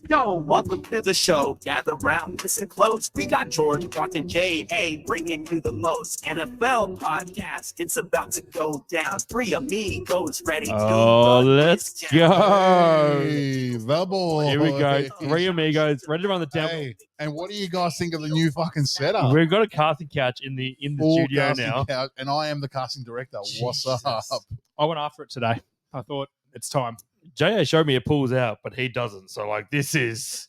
Yo, welcome to the show. Gather round, listen close. We got George, Martin, J.A. bringing you the most NFL podcast. It's about to go down. Three amigos ready to let's go. Hey, the boy. Here we go. Three amigos ready to run the temple. Hey, and what do you guys think of the new fucking setup? We've got a casting couch in the Full studio casting now. couch, and I am the casting director. What's up? I went after it today. I thought it's time. J.A. showed me it pulls out, but he doesn't. So, like, this is...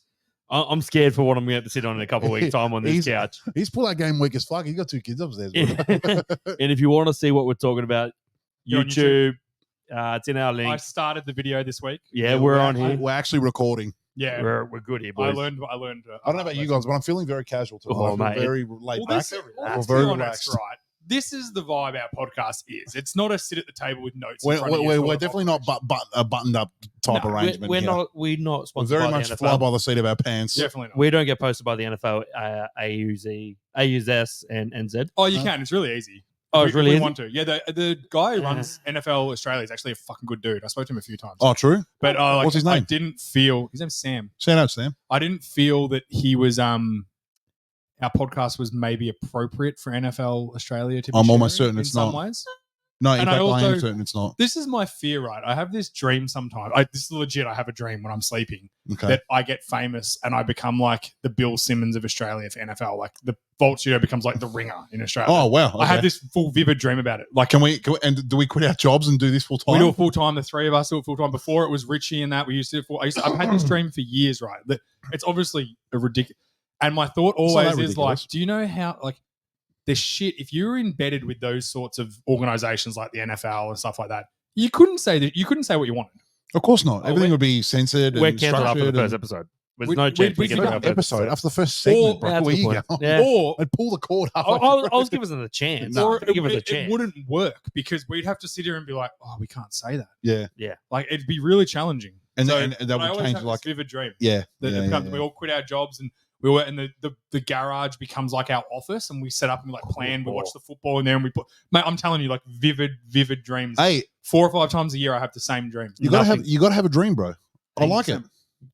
I'm scared for what I'm going to have to sit on in a couple of weeks' time on this couch. He's pulled out game week as fuck. He's got two kids upstairs. And if you want to see what we're talking about, You're on YouTube, it's in our link. I started the video this week. Yeah, we're on here. We're actually recording. Yeah, We're good here, boys. I learned. I don't know about you guys, but I'm feeling very casual today. Oh, I feel mate. very laid Well, back. let's We're be very honest, relaxed. right? This is the vibe our podcast is. It's not a sit at the table with notes. in We're, front of you we're sort of definitely not a buttoned up type No, arrangement. We're here. not We're sponsored very by much the fly NFL. by the seat of our pants. Definitely not. We don't get posted by the NFL, AUS, and NZ. Oh, you can. It's really easy. Oh, it's really we easy? want to. Yeah, the guy who runs NFL Australia is actually a fucking good dude. I spoke to him a few times. Oh, true. But What's his I name? didn't feel his name's Sam. Shout out, Sam. I didn't feel that he was our podcast was maybe appropriate for NFL Australia to be I'm almost sharing certain in it's some not. ways. No, in And fact, I I am also- certain it's not. This is my fear, right? I have this dream sometimes. This is legit. I have a dream when I'm sleeping Okay. that I get famous and I become like the Bill Simmons of Australia for NFL. Like the Vault Studio becomes like the Ringer in Australia. Oh, wow. I have okay. this full vivid dream about it. Like Can we and do we quit our jobs and do this full time? we do it full time. The three of us do it full time. Before it was Richie and that we used to do it full. I've had this dream for years, right? That it's obviously a ridiculous. And my thought It's not always that is like, ridiculous. do you know how like the shit? If you're embedded with those sorts of organizations like the NFL and stuff like that, you couldn't say that. You couldn't say what you wanted. Of course not. Oh, Everything we're- would be censored We're and cancelled after the structured. first episode. There's We- no we- chance we we get forgot to and the episode after the first segment, bro. that's Where the you point. go? Yeah. Or I'd pull the cord up. I was giving them a chance. No. or Give us a it chance. wouldn't work because we'd have to sit here and be like, oh, we can't say that. Yeah, Like it'd be really challenging. and, So, and that I would always change have like this vivid dream. yeah, That yeah, it becomes, yeah, we all quit our jobs and we were in the garage becomes like our office and we set up and we like plan, we watch the football and then we put mate, I'm telling you, like vivid dreams. Hey, 4 or 5 times a year I have the same dream. you gotta have a dream, bro. I like it.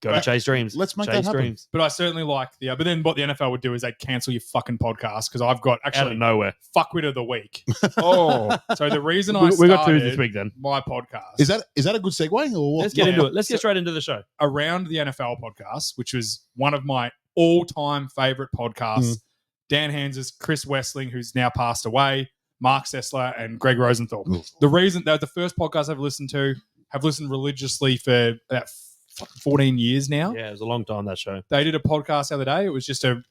Go to chase dreams. Let's make chase that happen. dreams. But I certainly like but then what the NFL would do is they'd cancel your fucking podcast because I've got Out of actually nowhere. fuckwit of the week. Oh, So the reason I we started got two this week then. my podcast Is that a good segue or what? Let's get Yeah. into it. Let's get So- straight into the show. around the NFL podcast, which was one of my all-time favorite podcasts. Dan Hans's, Chris Wessling, who's now passed away, Mark Sessler, and Greg Rosenthal. Ooh. The reason they're the first podcast I've listened to, have listened religiously for about 14 years now. Yeah, it was a long time, that show. They did a podcast the other day. It was just a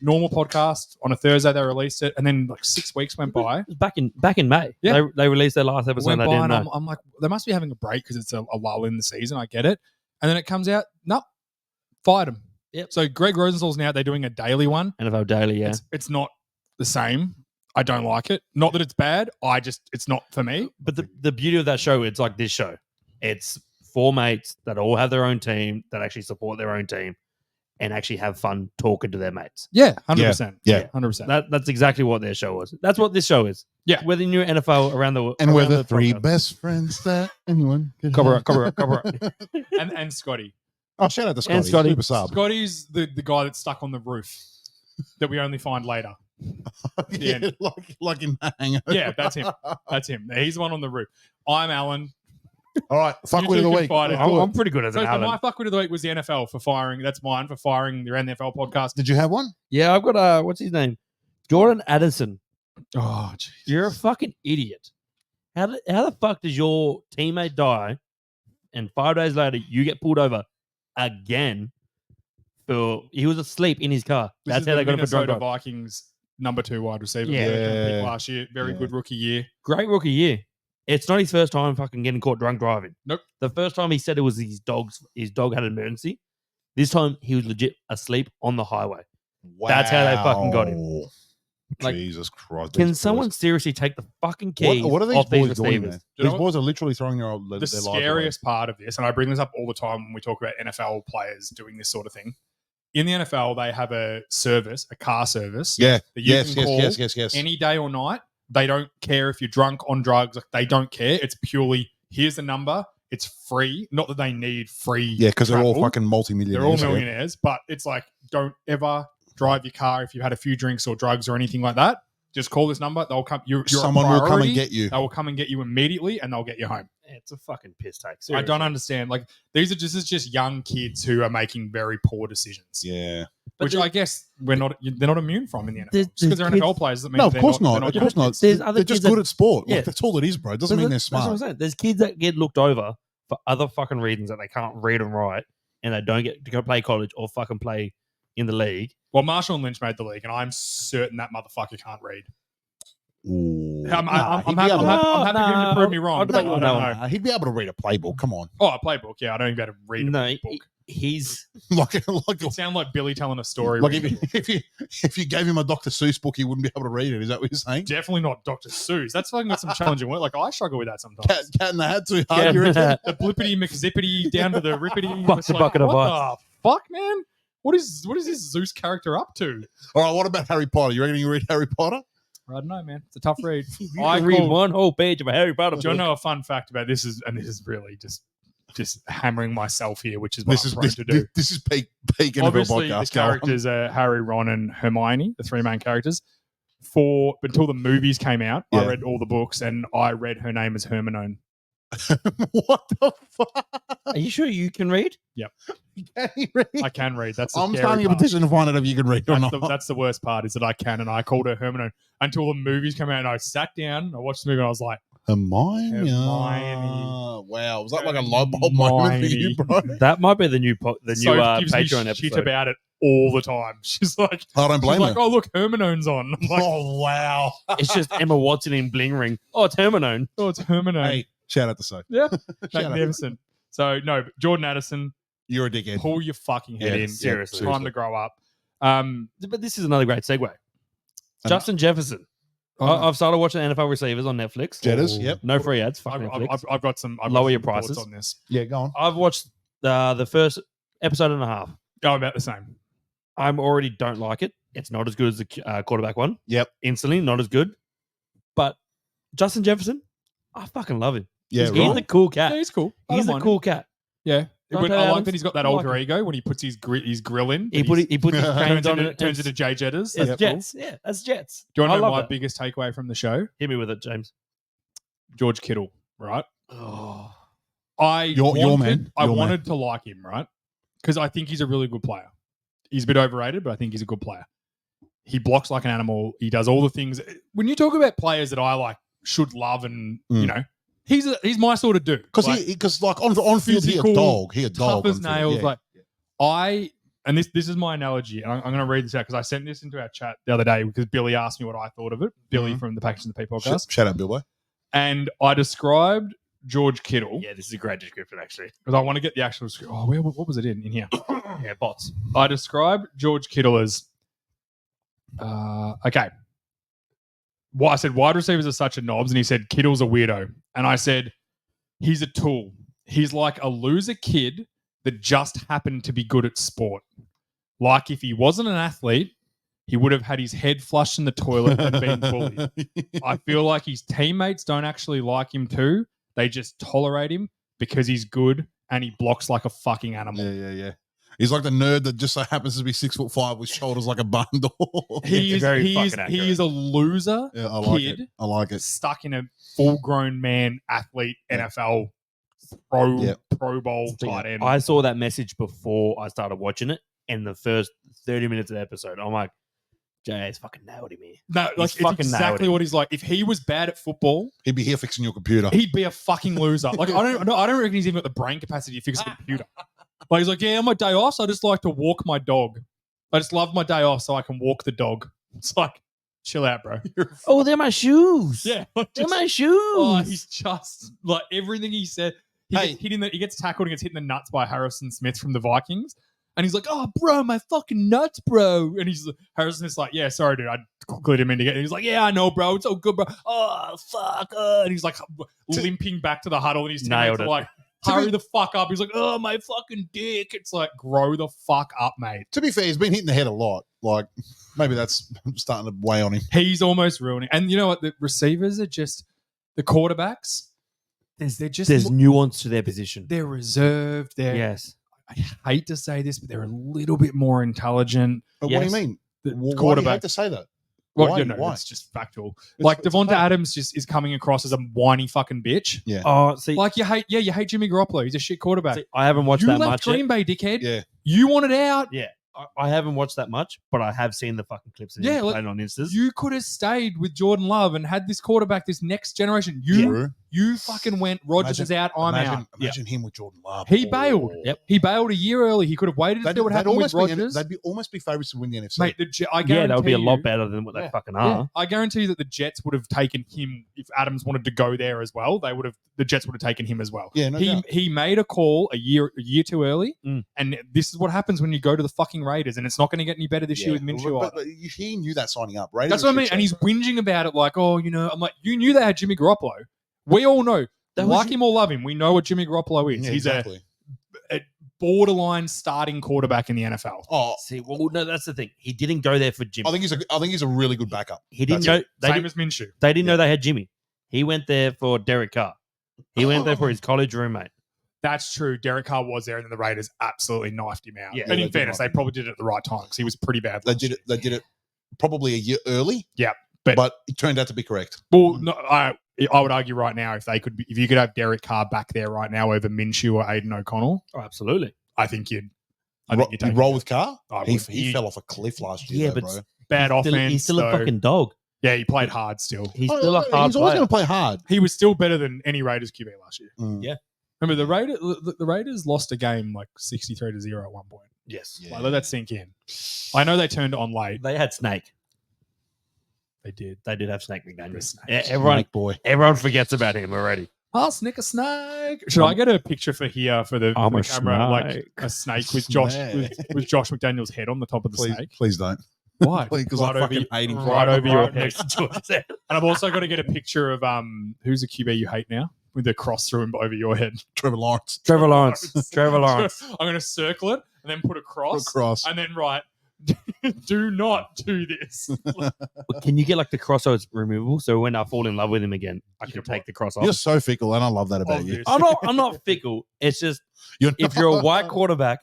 normal podcast. On a Thursday they released it, and then like 6 weeks went by. It was back in May. Yeah. They released their last episode Went and I by, didn't and know. I'm like, they must be having a break because it's a lull in the season. I get it, and then it comes out, nope, fired him. Yep. So Greg Rosenthal's now they're doing a daily one. NFL Daily, yeah. It's not the same. I don't like it. Not that it's bad. It's not for me. But the beauty of that show, it's like this show. It's 4 mates that all have their own team, that actually support their own team, and actually have fun talking to their mates. Yeah, 100%. Yeah. 100%. That's exactly what their show was. That's what this show is. Yeah. We're the new NFL around the And we're around the three podcast. best friends that anyone could Cover have. up, cover up, cover up. and Scotty. Oh, shout out to Scotty. And Scotty. Super sub. Scotty's the guy that's stuck on the roof that we only find later. Yeah, like in Hangover. Yeah, that's him. That's him. He's the one on the roof. I'm Alan. All right, fuck You with two the can week. fight it. Let's do I'm pretty good as So an my Alan. fuckwit of the week was the NFL for firing. That's mine for firing the Around the NFL podcast. Did you have one? Yeah, I've got what's his name? Jordan Addison. Oh, jeez. You're a fucking idiot. How the fuck does your teammate die and 5 days later you get pulled over again for he was asleep in his car? This That's is how the they got him for drunk Minnesota driving. Vikings number 2 wide receiver. Yeah. Pick last year. Very Yeah. good rookie year. Great rookie year. It's not his first time fucking getting caught drunk driving. Nope. The first time he said it was his dog had an emergency. This time he was legit asleep on the highway. That's how they fucking got him. Wow. Like, Jesus Christ. Can these someone boys. seriously take the fucking keys What are these off these boys doing, receivers? man? You know These boys are literally throwing their The lives scariest part of this, and I bring this up all the time when we talk about NFL players doing this sort of thing. In the NFL, they have a service, a car service, Yeah. that you Yes, can call yes. any day or night. They don't care if you're drunk, on drugs. Like, they don't care. It's purely, here's the number. It's free. Not that they need free. Yeah, because they're all travel. fucking multi-millionaires. They're all yeah. millionaires, but it's like, don't ever drive your car if you've had a few drinks or drugs or anything like that. Just call this number. They'll come. You're Someone a will come priority. and get you. They will come and get you immediately, and they'll get you home. It's a fucking piss take. I Seriously. don't understand. Like this is just young kids who are making very poor decisions. Yeah. Which I guess they're not immune from in the NFL. There's- Just because they're there's NFL players doesn't mean No, of they're course not. not. They're Of course not. There's other They're just kids good that- at sport. Yeah. Like, that's all it is, bro. It doesn't But mean they're that's what I'm smart. saying. There's kids that get looked over for other fucking reasons that they can't read and write, and they don't get to go play college or fucking play in the league. Well, Marshall Lynch made the league, and I'm certain that motherfucker can't read. Ooh. I'm Nah, happy he'd be able to- for him to prove me I'll wrong. debate I you don't on that know. one. He'd be able to read a playbook. Come on. Oh, a playbook. Yeah, I don't even be able to read a No, book. he's like It sound like Billy telling a story. like if you gave him a Dr. Seuss book, he wouldn't be able to read it. Is that what you're saying? Definitely not Dr. Seuss. That's fucking got some challenging work. Like I struggle with that sometimes. Cat in the Hat too hard. You reckon? yeah. The blippity McZippity down to the rippity. Fuck It's the like, bucket of what ice. the fuck, man? What is this Zeus character up to? All right. What about Harry Potter? You reckon you read Harry Potter? I don't know, man. It's a tough read. You I can read call- one whole page of a Harry Potter Do you book. know a fun fact about this? This is really just hammering myself here, which is what This I'm is trying to do. this is peak NFL Obviously, the podcast. Go on. characters are Harry, Ron, and Hermione, the three main characters. Until the movies came out, Yeah. I read all the books, and I read her name as Hermione. What the fuck? Are you sure you can read? Can he read? I can read. That's the I'm scary starting a part. petition to find out if you can read or That's not. that's the worst part is that I can, and I called her Hermione until the movies came out, and I sat down, I watched the movie, and I was like, Hermione. Hermione. Wow, was that like a light bulb moment for you, bro? That might be the new so gives me Patreon shit episode. about it all the time. She's like, I don't blame she's like, her. oh look, Hermione's on. I'm like, Oh wow! It's just Emma Watson in Bling Ring. Oh, it's Hermione. oh, it's Hermione. Hey, shout out to Sophie. Yeah, Shout out. magnificent. So no, but Jordan Addison, You're a dickhead. pull your fucking head Yeah, in. seriously. Time to grow up. But this is another great segue. Justin Jefferson. Oh. I've started watching NFL receivers on Netflix. Jetters, yep. No free ads. Fuck I've, Netflix. I've got some. I've Lower got your some thoughts prices. on this. Yeah, go on. I've watched the first episode and a half. Oh, about the same. I'm already don't like it. It's not as good as the quarterback one. Yep. Instantly, not as good. But Justin Jefferson, I fucking love him. Yeah, He's right. the cool cat. Yeah, he's cool. I He's don't the mind cool cat. him. Yeah. Dante I like Adams, that he's got that I like alter him. ego when he puts his grill in. He put his turns chains on into, it. turns into Jay Jetters. It's That's cool. Jets. Yeah, that's Jets. Do you I want to know love my that. biggest takeaway from the show? Hit me with it, James. George Kittle, right? Oh, Your man. I Your man. wanted to like him, right? Because I think he's a really good player. He's a bit overrated, but I think he's a good player. He blocks like an animal. He does all the things. When you talk about players that I like, should love, and you know, he's my sort of dude. Because Like, on field he a physical, dog. He a dog. tough as on field. nails. Yeah. And this is my analogy. And I'm going to read this out because I sent this into our chat the other day because Billy asked me what I thought of it. Billy from the Package and the P podcast. Shout out, Bilbo. And I described George Kittle yeah, this is a great description, actually. because I want to get the actual script. Oh, what was it in here? Yeah, bots. I described George Kittle as okay. Well, I said wide receivers are such a knobs, and he said Kittle's a weirdo. And I said he's a tool. He's like a loser kid that just happened to be good at sport. Like if he wasn't an athlete, he would have had his head flushed in the toilet and been bullied. I feel like his teammates don't actually like him too. They just tolerate him because he's good and he blocks like a fucking animal. Yeah. He's like the nerd that just so happens to be 6'5" with shoulders like a barn door. He is very he is fucking he accurate. is a loser Yeah, I like kid it. I like it. stuck in a full grown man athlete Yeah. NFL pro Yeah. Pro Bowl tight end. I saw that message before I started watching it, and the first 30 minutes of the episode, I'm like, Jay's fucking nailed him here. No, like He's it's fucking nailed exactly it. what he's like. If he was bad at football, He'd be here fixing your computer. he'd be a fucking loser. Like I don't reckon he's even got the brain capacity to fix a computer. Like he's like, yeah, on my day off, so I just like to walk my dog. I just love my day off so I can walk the dog. It's like, chill out, bro. Oh, they're my shoes. Yeah, like, They're just- my shoes. oh, he's just like everything he said. Hey. He gets tackled and gets hit in the nuts by Harrison Smith from the Vikings. And he's like, oh, bro, my fucking nuts, bro. And Harrison Smith's like, yeah, sorry, dude. I glued him in to get. And he's like, yeah, I know, bro. It's all good, bro. Oh, fuck. And he's like limping back to the huddle. And his Nailed teammates are it. like, hurry the fuck up. He's like, oh, my fucking dick. It's like, grow the fuck up, mate. To be fair, he's been hitting the head a lot. Like, maybe that's starting to weigh on him. He's almost ruining. And you know what? The receivers are just the quarterbacks. they're just There's nuance to their position. they're reserved. Yes. I hate to say this, but they're a little bit more intelligent. But what do Yes. you mean? The Why do you quarterback. hate to say that? Well, Why? you know, Why? it's just factual. It's- Like it's a Devonta fact. Adams just is coming across as a whiny fucking bitch. Yeah. Oh, see, Like you hate Jimmy Garoppolo. He's a shit quarterback. see, I haven't watched You that left much. Green Yet. Bay, dickhead. Yeah. You wanted out. Yeah. I haven't watched that much, but I have seen the fucking clips. Yeah, like, played on Instas. You could have stayed with Jordan Love and had this quarterback, this next generation. You fucking went. Rodgers is out. I'm out. Imagine him with Jordan Love. He bailed. Yep. He bailed a year early. He could have waited to see what happened with Rodgers. They'd be almost be favourites to win the NFC. Mate, I guarantee Yeah, that would be a lot you- better than what they fucking Yeah, are. I guarantee you that the Jets would have taken him if Adams wanted to go there as well. The Jets would have taken him as well. Yeah, no doubt. he made a call a year too early, and this is what happens when you go to the fucking Raiders, and it's not going to get any better this year with Minshew. But he knew that signing up, right? That's what I mean, and he's whinging about it like, oh, you know, I'm like, you knew they had Jimmy Garoppolo. We all know, That was- like him or love him, we know what Jimmy Garoppolo is. Yeah, He's exactly. a borderline starting quarterback in the NFL. Oh, See, well, no, that's the thing. He didn't go there for Jimmy. I think he's a really good backup. He didn't That's go. They, Same did, as Minshew. they didn't know they had Jimmy. He went there for Derek Carr. He went there for his college roommate. That's true. Derek Carr was there, and then the Raiders absolutely knifed him out. Yeah, and they in did fairness, knife they probably did it at the right time because he was pretty bad. They last did year. it. They did it probably a year early. Yeah, but it turned out to be correct. Well, no, I would argue right now if you could have Derek Carr back there right now over Minshew or Aiden O'Connell, Oh, absolutely. I think you'd You take roll him. with Carr. I He would. fell off a cliff last year. Yeah, though, but bro. Bad Still- offense. he's still a though. fucking dog. Yeah, he played hard still. He's still a hard He's always player. going to play hard. He was still better than any Raiders QB last year. Mm. Yeah. Remember the Raiders lost a game like 63-0 at one point. Yes. Yeah. Like, let that sink in. I know they turned it on late. They had Snake. They did. They did have Snake McDaniel. Snake. Yeah, everyone, Snake boy. everyone forgets about him already. I'll snick a snake. Should I get a picture for here for the, I'm for a the camera? Like snake. a snake with Josh Snake. with Josh McDaniel's head on the top of the Please, snake. please don't. Why? Because Right I over fucking you- hate him. right over your head. next to his head. And I've also got to get a picture of who's a QB you hate now with the cross through him over your head. Trevor Lawrence. Trevor Lawrence. Trevor Lawrence. I'm going to circle it and then put a cross, Cross. and then write, "Do not do this." But can you get like the cross so it's removable? So when I fall in love with him again, I You can can take the cross off. You're so fickle, and I love that about you. Obvious. I'm not fickle. It's just if you're a white quarterback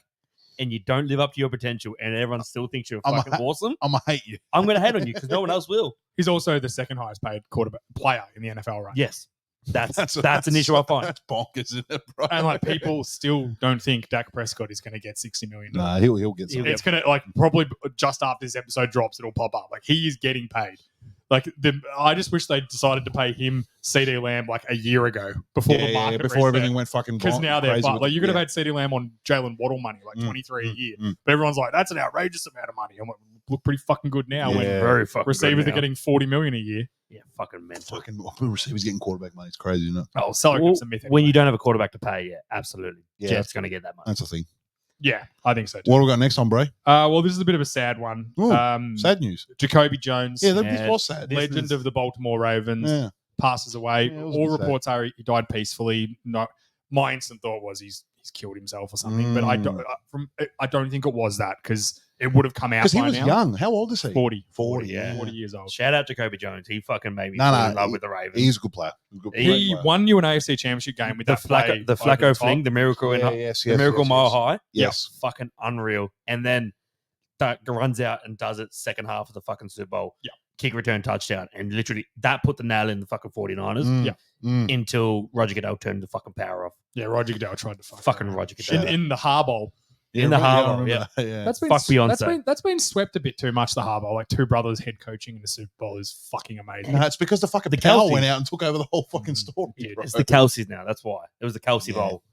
and you don't live up to your potential and everyone still thinks you're I'm a fucking awesome, I'm gonna hate you. I'm going to hate on you because no one else will. He's also the second highest paid quarterback player in the NFL, right? Yes. That's an issue I find. That's bonkers, isn't it, bro? And like people still don't think Dak Prescott is going to get $60 million. Nah, he'll get some. It's going to like probably just after this episode drops, it'll pop up. Like he is getting paid. Like I just wish they decided to pay him CD Lamb like a year ago before the market before everything went fucking because now they're crazy fucked. with Like you could have yeah. had CD Lamb on Jalen Waddle money, like 23 a year. But everyone's like, that's an outrageous amount of money. I'm like, look pretty fucking good now when Yeah. Very fucking receivers good are now. getting $40 million a year. Yeah, fucking mental. fucking receivers getting quarterback money. It's crazy, isn't it? Oh, salary Well, cap's a myth. when anyway. you don't have a quarterback to pay, yeah, absolutely. Yeah. Jets going to get that money. That's the thing. Yeah, I think so too. What do we got next on, Bray? Well, this is a bit of a sad one. Ooh, Sad news. Jacoby Jones, Yeah, Yeah, this was sad. this legend is- of the Baltimore Ravens, Yeah. passes away. Yeah, it was All a bit sad. reports are he died peacefully. No, my instant thought was he's killed himself or something. But I don't think it was that because it would have come out Because he by was now. young. How old is he? 40. 40, yeah. 40 years old. Shout out to Kobe Jones. He fucking made me No, fall no, in love he- with the Ravens. He's a good player. He's a good He player. won you an AFC Championship game with the that play Flacco, the over Flacco top. fling, the miracle in yes, the miracle mile high. Yes. Fucking unreal. And then that runs out and does it second half of the fucking Super Bowl. Yeah. Kick return touchdown. And literally that put the nail in the fucking 49ers Mm, Yeah. mm. until Roger Goodell turned the fucking power off. Yeah, Roger Goodell tried to Fucking him. Roger Goodell. in the Harbour. In the right, I Harbour, remember yeah. that, yeah. That's been Fuck Beyonce. That's been swept a bit too much. The Harbour, like two brothers head coaching in the Super Bowl, is fucking amazing. No, it's because the fucking The power Kelce. went out and took over the whole fucking story. Yeah, bro. It's the Kelseys now. That's why. It was the Kelsey Yeah. Bowl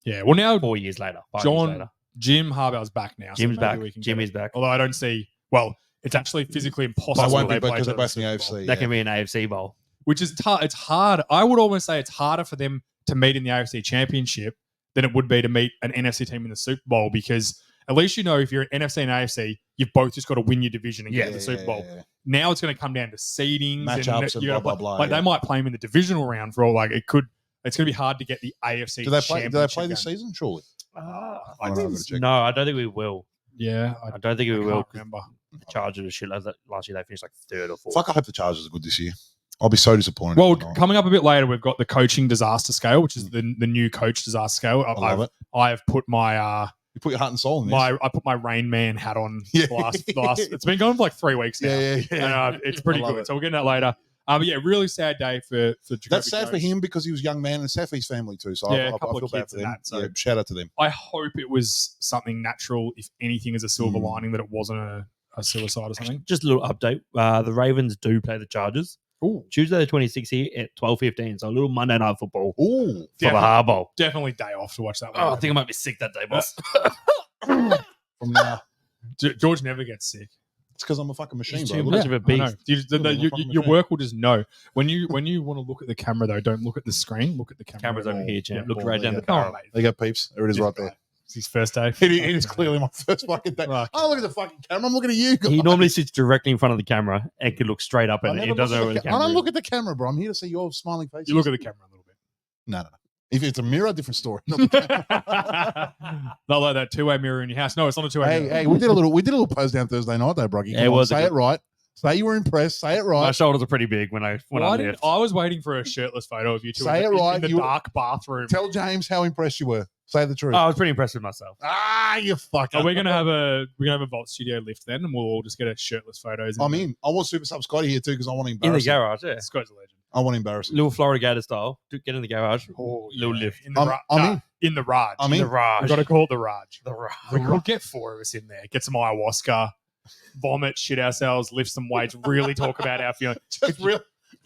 Yeah, well now 4 years later. 5 John- years later. Jim Harbaugh's back now. so Jim's maybe back. we can get Jimmy's it. back. Although I don't see. Well, it's actually physically impossible. They won't be they play because they're each other both in the Super Bowl. AFC. That can be an AFC Bowl. Which is tough. It's hard. I would almost say it's harder for them to meet in the AFC Championship than it would be to meet an NFC team in the Super Bowl because at least you know if you're an NFC and AFC, you've both just got to win your division and get to the Super Bowl. yeah. Now it's going to come down to seedings Matchups and you gotta blah, blah, play- blah, Like yeah. they might play him in the divisional round for all. Like it could. It's going to be hard to get the AFC. Do they play? Do they Championship play this game. season? Surely. I I'm think- gonna check. no, I don't think we will. Yeah, I don't think we I will. can't remember. The Chargers are shit. Last year they finished like third or fourth. Fuck! I hope the Chargers are good this year. I'll be so disappointed. Well, if they're not. coming up a bit later, we've got the coaching disaster scale, which is the new coach disaster scale. I love it. I have put my You put your heart and soul in this. I put my Rain Man hat on Yeah. the last. It's been going for like 3 weeks now. yeah. And, it's pretty I love good. it. So we'll get into that later. But yeah, really sad day for Jacoby That's sad for Jones. him because he was a young man and sad for his family too. So Yeah, a I couple feel of bad kids for and them. that, so- Yeah, shout out to them. I hope it was something natural, if anything, as a silver Mm. lining, that it wasn't a suicide or something. Just a little update. The Ravens do play the Chargers Ooh, Tuesday the 26th here at 12:15. So a little Monday night football Ooh, for the Harbour. definitely day off to watch that one. Oh, I think I might be sick that day, boss. from now. George never gets sick. It's because I'm a fucking machine, He's bro. too Look much at- of a I know. beast. Your work will just know. When you want to look at the camera, though, don't look at the screen. Look at the camera. Camera's over here, champ. Look ball, right down yeah. the Oh, barrel. mate. There you go, peeps. There it is right there. It's his first day. It is clearly my first fucking day. Fuck. Oh, look at the fucking camera. I'm looking at you guys. He normally sits directly in front of the camera and can look straight up I at it. never He look doesn't at know the where the ca- I camera don't is. look at the camera, bro. I'm here to see your smiling face. You look at the camera a little bit. No. If it's a mirror, different story. Not the camera. Not like that two-way mirror in your house. No, it's not a two-way mirror. hey, we did a little pose down Thursday night though, Broggy. Yeah, it was a Say good- it right. Say you were impressed. Say it My right. shoulders are pretty big when I Why lift. didn't, I was waiting for a shirtless photo of you two Say in it the, right, in the you- dark bathroom. Tell James how impressed you were. Say the truth. Oh, I was pretty impressed with myself. You fucker. Are we gonna have a Vault Studio lift then, and we'll all just get a shirtless photos? I'm in. I want Super Sub Scotty here too because I want to In the embarrass him. garage, yeah. Scott's a legend. I want to embarrass him. Little Florida Gator style. Get in the garage. Oh, Little lift. in the I'm- Ra- I'm nah, in. in the Raj. I'm In in. the Raj. We've got to call it the Raj. The Raj. We'll get 4 of us in there, get some ayahuasca, vomit, shit ourselves, lift some weights, really talk about our feelings.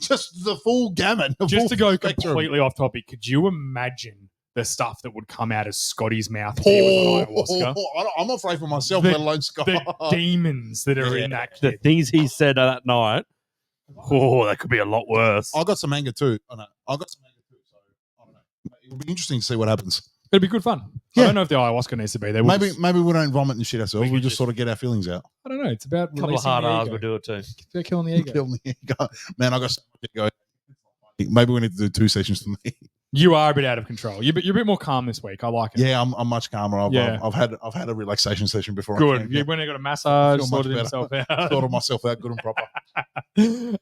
Just the full gamut. the Just full to go spectrum. completely off topic, could you imagine the stuff that would come out of Scotty's mouth if he was on ayahuasca? I'm afraid for myself, The- let alone Scott. The demons that are in that The kid. things he said that night, oh, that could be a lot worse. I got some anger too. I know. I got some anger too. So I don't know. It'll be interesting to see what happens. It'd be good fun. Yeah. I don't know if the ayahuasca needs to be there. We'll Maybe just- maybe we don't vomit and shit ourselves. We We could just just- sort of get our feelings out. I don't know. It's about A couple of releasing hard the hours ego. would do it too. It's about killing the ego. Kill the ego. Man, I got so much ego. Maybe we need to do 2 sessions for me. You are a bit out of control. You're a bit more calm this week. I like it. Yeah, I'm much calmer. Yeah. I've had a relaxation session before. I Good. came. You went and got a massage, Feel much sorted better. himself out. Sorted myself out good and proper.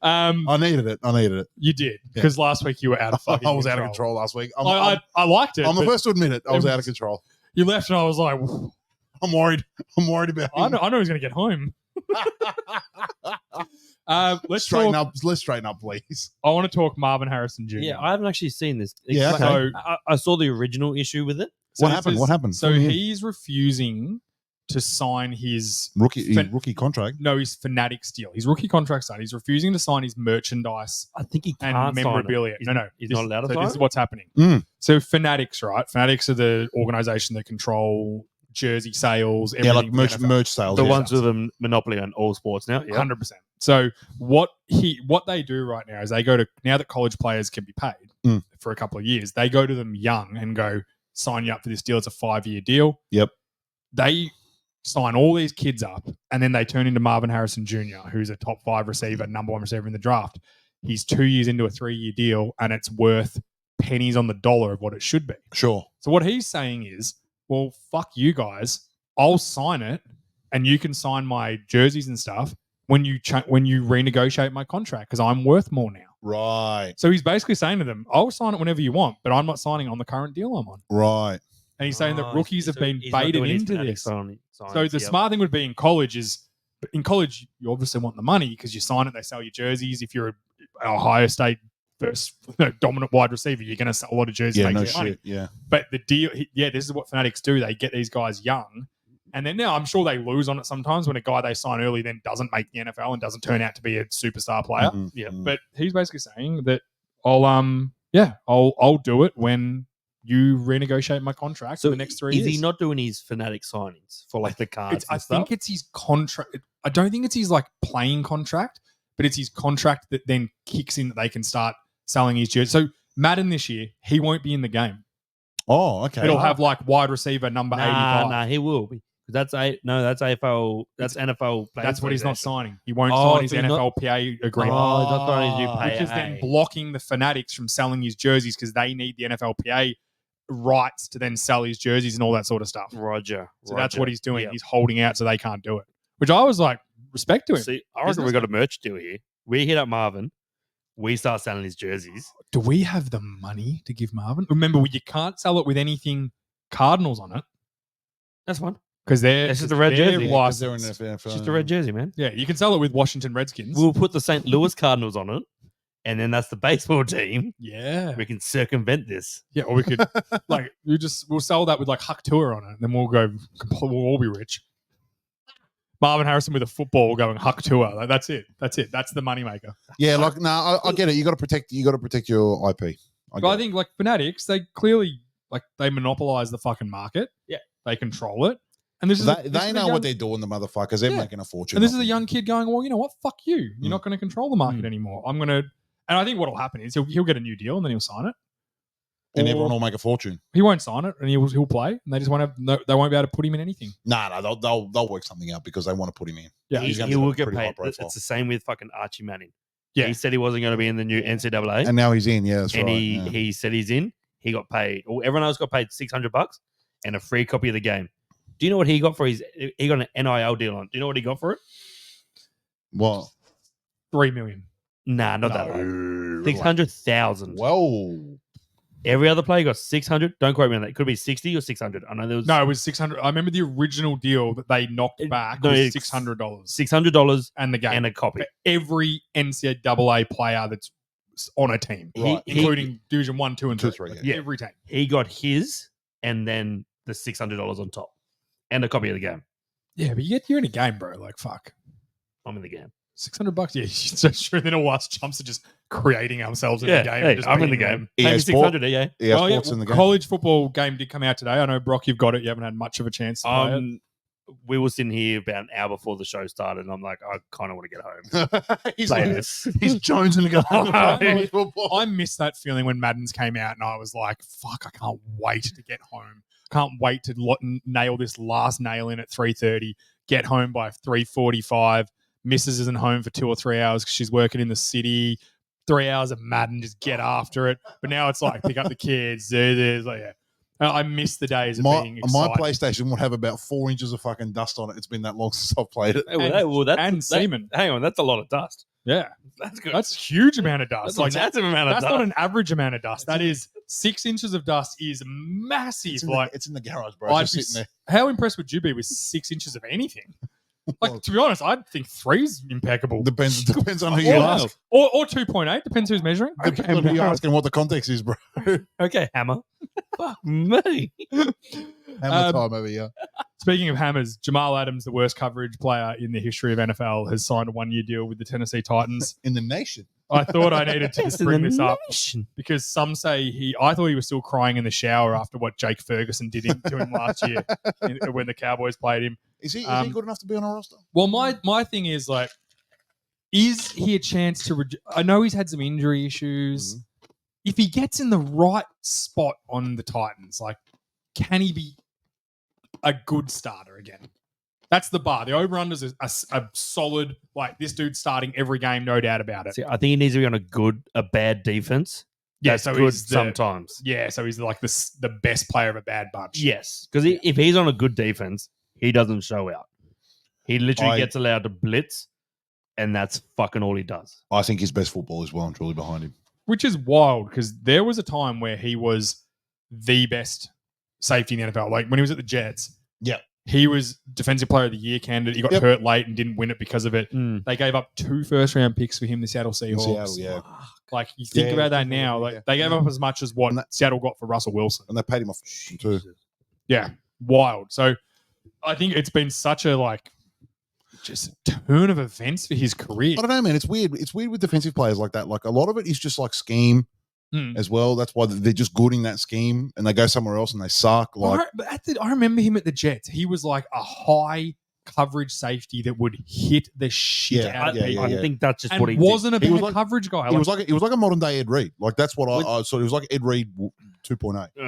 I needed it. You did because last week you were out of fucking. I was out of control last week. I'm, I liked it. I'm the but first to admit it. I was it out of was- control. You left and I was like, I'm worried. I'm worried about I him. know he's going to get home. Let's Straighten talk. up. Let's straighten up, please. I want to talk Marvin Harrison Jr. Yeah, I haven't actually seen this. Yeah, Explain- okay. I saw the original issue with it. So What this happened? is- What happened? So Fill me in. he's refusing to sign his rookie contract. his Fanatics deal. His rookie contract signed. He's refusing to sign his merchandise I think he and can't sign it. memorabilia. He's, No, he's This- not allowed to so sign this is it? what's happening. Mm. So Fanatics, right? Fanatics are the organization that control jersey sales. Yeah, like everything for the NFL. merch sales. The yeah. ones with a monopoly on all sports now. Yeah. 100%. So what they do right now is they go to, now that college players can be paid Mm. for a couple of years, they go to them young and go, sign you up for this deal. It's a 5-year deal. Yep. They sign all these kids up and then they turn into Marvin Harrison Jr., who's a top 5 receiver, number 1 receiver in the draft. He's 2 years into a 3-year deal and it's worth pennies on the dollar of what it should be. Sure. So what he's saying is, well, fuck you guys. I'll sign it, and you can sign my jerseys and stuff when you renegotiate my contract because I'm worth more now. Right. So he's basically saying to them, I'll sign it whenever you want, but I'm not signing on the current deal I'm on. Right. And he's saying that Oh, rookies have so been he's not baited doing his into Fanatics this. signs, So the yep. smart thing would be in college is, in college you obviously want the money because you sign it, they sell your jerseys. If you're a Ohio State first dominant wide receiver, you're going to sell a lot of jerseys. Yeah. make No you shit. money. Yeah. But the deal, this is what Fanatics do. They get these guys young. And then now I'm sure they lose on it sometimes when a guy they sign early then doesn't make the NFL and doesn't turn out to be a superstar player. Mhm, Yeah, mhm. But he's basically saying that I'll do it when you renegotiate my contract So for the next 3 is years. he not doing his Fanatic signings for like the cards? I think it's his contract. I don't think it's his like playing contract, but it's his contract that then kicks in that they can start selling his jerseys. So Madden this year, he won't be in the game. Oh, okay. It'll have like wide receiver number 85. Nah, he will be. That's AFL. That's NFL. That's what he's not Association. signing. He won't Oh, sign his so he's not- NFLPA agreement. Oh, he's not signing his new Ah, pay. Which is then blocking the Fanatics from selling his jerseys because they need the NFLPA rights to then sell his jerseys and all that sort of stuff. Roger. So that's what he's doing. Yep. He's holding out so they can't do it. Which I was like, respect to him. See, I reckon we got a merch deal here. We hit up Marvin. we start selling his jerseys. Do we have the money to give Marvin? Remember, you can't sell it with anything Cardinals on it That's fine. because they're It's just a red they're jersey. Yeah, 'cause they're in licensed. the It's just a red jersey, man. Yeah, you can sell it with Washington Redskins. We'll put the St. Louis Cardinals on it, and then that's the baseball team. yeah, We can circumvent this. yeah, or we could like we'll sell that with like Huck Tour on it, and then we'll we'll all be rich. Marvin Harrison with a football going Huck Tour. Like, that's it. That's the moneymaker. Yeah, like I get it. You got to protect your IP. But I think like Fanatics, they clearly like they monopolize the fucking market. Yeah. They control it. And this is they know what they're doing, the motherfuckers. They're Yeah. making a fortune. And this off is a it. young kid going, well, you know what? Fuck you. You're Mm. not going to control the market anymore. I'm going to, and I think what will happen is he'll get a new deal and then he'll sign it. and Or everyone will make a fortune. he won't sign it and he'll play, and they just won't have they won't be able to put him in anything. No, they'll work something out because they want to put him in. Yeah, He's gonna he be will a get pretty high paid. profile. It's the same with fucking Archie Manning. Yeah. He said he wasn't going to be in the new NCAA, And now he's in. Yeah, that's and right. he yeah. he said he's in. He got paid. Well, everyone else got paid $600 and a free copy of the game. Do you know what he got for his? He got an NIL deal on. Do you know what he got for it? Well, $3 million. Nah, not that much. 600,000. Whoa. Every other player got 600. Don't quote me on that. It could be 60 or 600. I know there was No, it was 600. I remember the original deal that they knocked back no, was it's $600 $600 and the game and a copy. for every NCAA player that's on a team, Right. including Division 1, 2, and 2, 3. 3, Like, yeah. every team. He got his and then the $600 on top and a copy of the game. Yeah, but you're in a game, bro. Like, fuck. I'm in the game. $600. Yeah, so sure. Then all us chumps are just creating ourselves in Yeah, the game. hey, and just I'm in the beating game. them. EA Pay me Sport. 600, yeah. Yeah, Oh, sports in the game. College football game did come out today. I know, Brock, you've got it. You haven't had much of a chance to play it. We were sitting here about an hour before the show started, and I'm like, I kind of want to get home. he's Play like, this. he's jonesing to go. I missed that feeling when Madden's came out, and I was like, "Fuck! I can't wait to get home. Can't wait to nail this last nail in at 3:30. Get home by 3:45. Mrs. isn't home for 2 or 3 hours because she's working in the city. 3 hours of Madden, just get after it. But now it's like pick up the kids. There's like, yeah. I miss the days of being my excited. PlayStation will have about 4 inches of fucking dust on it. It's been that long since I've played it. And semen. Hang on, that's a lot of dust. Yeah, That's good. that's a huge amount of dust. That's a massive amount of That's dust. not an average amount of dust. That is 6 inches of dust is massive. It's in, Like, it's in the garage, bro. I'd It's be just sitting how impressed would you be with 6 inches of anything? Like, to be honest, I'd think 3's impeccable. there. Depends on who you Wow. ask. Or 2.8, depends who's measuring. Depends on who you ask and what the context is, bro. Okay, Hammer. Fuck me. Hammer time over here. Speaking of hammers, Jamal Adams, the worst coverage player in the history of NFL, has signed a 1-year deal with the Tennessee Titans. In the nation. I thought I needed to Yes, just in bring the this up nation. because some say I thought he was still crying in the shower after what Jake Ferguson did to him last year when the Cowboys played him. Is he Um, good enough to be on a roster? Well, my thing is like, is he a chance to? I know he's had some injury issues. If he gets in the right spot on the Titans, like, can he be a good starter again? That's the bar. The over/under is a solid. Like, this dude's starting every game, no doubt about it. See, I think he needs to be on a bad defense. Yeah, That's so good he's sometimes. Yeah, so he's like the best player of a bad bunch. Yes, because if he's on a good defense, he doesn't show out. He literally gets allowed to blitz, and that's fucking all he does. I think his best football is well and truly behind him. Which is wild because there was a time where he was the best safety in the NFL. Like when he was at the Jets. Yeah. He was Defensive Player of the Year candidate. He got Yep. hurt late and didn't win it because of it. Mm. They gave up 2 first-round picks for him, the Seattle In Seahawks. Seattle, yeah. Like, you think Yeah, about that definitely, now. yeah. Like, they gave up as much as what And that- Seattle got for Russell Wilson. And they paid him off too. Yeah, wild. So I think it's been such a, like, just turn of events for his career. I don't know, man. It's weird. It's weird with defensive players like that. Like a lot of it is just like scheme Hmm. as well. That's why they're just good in that scheme and they go somewhere else and they suck. Like I remember him at the Jets. He was like a high coverage safety that would hit the shit Yeah, out of yeah, people. I think that's just And what he wasn't a He bad was like- coverage guy. he was like a modern day Ed Reed. Like that's what With- I so he was like Ed Reed 2.8. did.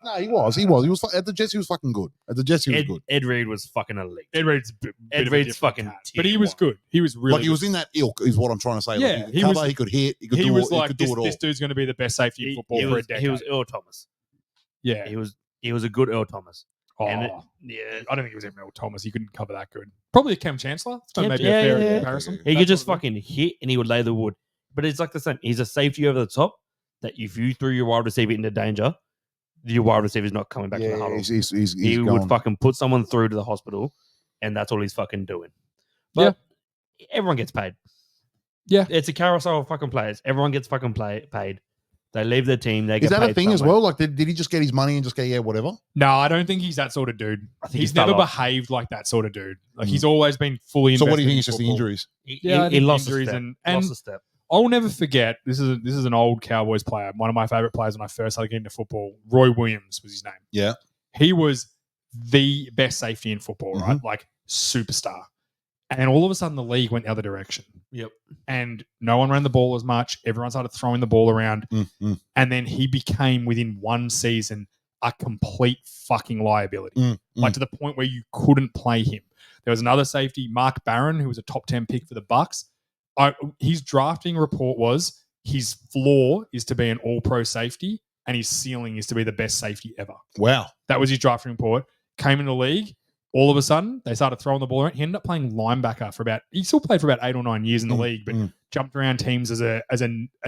No, he was at the Jets. He was fucking good. At the Jets, he was good. Ed Reed was fucking elite. Ed Reed's a bit Ed of a Reed's different fucking cat. But he was tier good. He was really Like he was in that ilk, is what I'm trying to say. Yeah, like, he, he could cover, was- he could hit. He could he do. was All, like, he could do it all. this dude's going to be the best safety in football he for a was, decade. he was Earl Thomas. yeah. He was a good Earl Thomas. Oh, And yeah, I don't think he was Emerald Thomas. He couldn't cover that good. Probably a Cam Chancellor. That's Cam- maybe yeah, a fair yeah, yeah. comparison. he That's could just what- fucking hit and he would lay the wood. but it's like the same. He's a safety over the top that if you threw your wide receiver into danger, your wide receiver's not coming back to the huddle. he's He would going. fucking put someone through to the hospital, and that's all he's fucking doing. But everyone gets paid. Yeah. It's a carousel of fucking players. Everyone gets fucking paid. They leave their team. They Is get that paid a thing as somewhere. well? Like, did he just get his money and just go, yeah, whatever? No, I don't think he's that sort of dude. I think He's he fell never off. behaved like that sort of dude. Like he's always been fully. So what do you invested think? in It's just the football. injuries? Yeah, I He think lost injuries a step. and Lost a step. I'll never forget. This is an old Cowboys player. One of my favorite players when I first started getting into football. Roy Williams was his name. Yeah. He was the best safety in football, right? Like superstar. And all of a sudden, the league went the other direction. Yep. And no one ran the ball as much. Everyone started throwing the ball around. And then he became, within one season, a complete fucking liability. Like to the point where you couldn't play him. There was another safety, Mark Barron, who was a top 10 pick for the Bucks. His drafting report was his floor is to be an all-pro safety and his ceiling is to be the best safety ever. Wow. That was his drafting report. Came in the league. All of a sudden, they started throwing the ball around. He ended up playing linebacker he still played for about 8 or 9 years in the league, but jumped around teams as a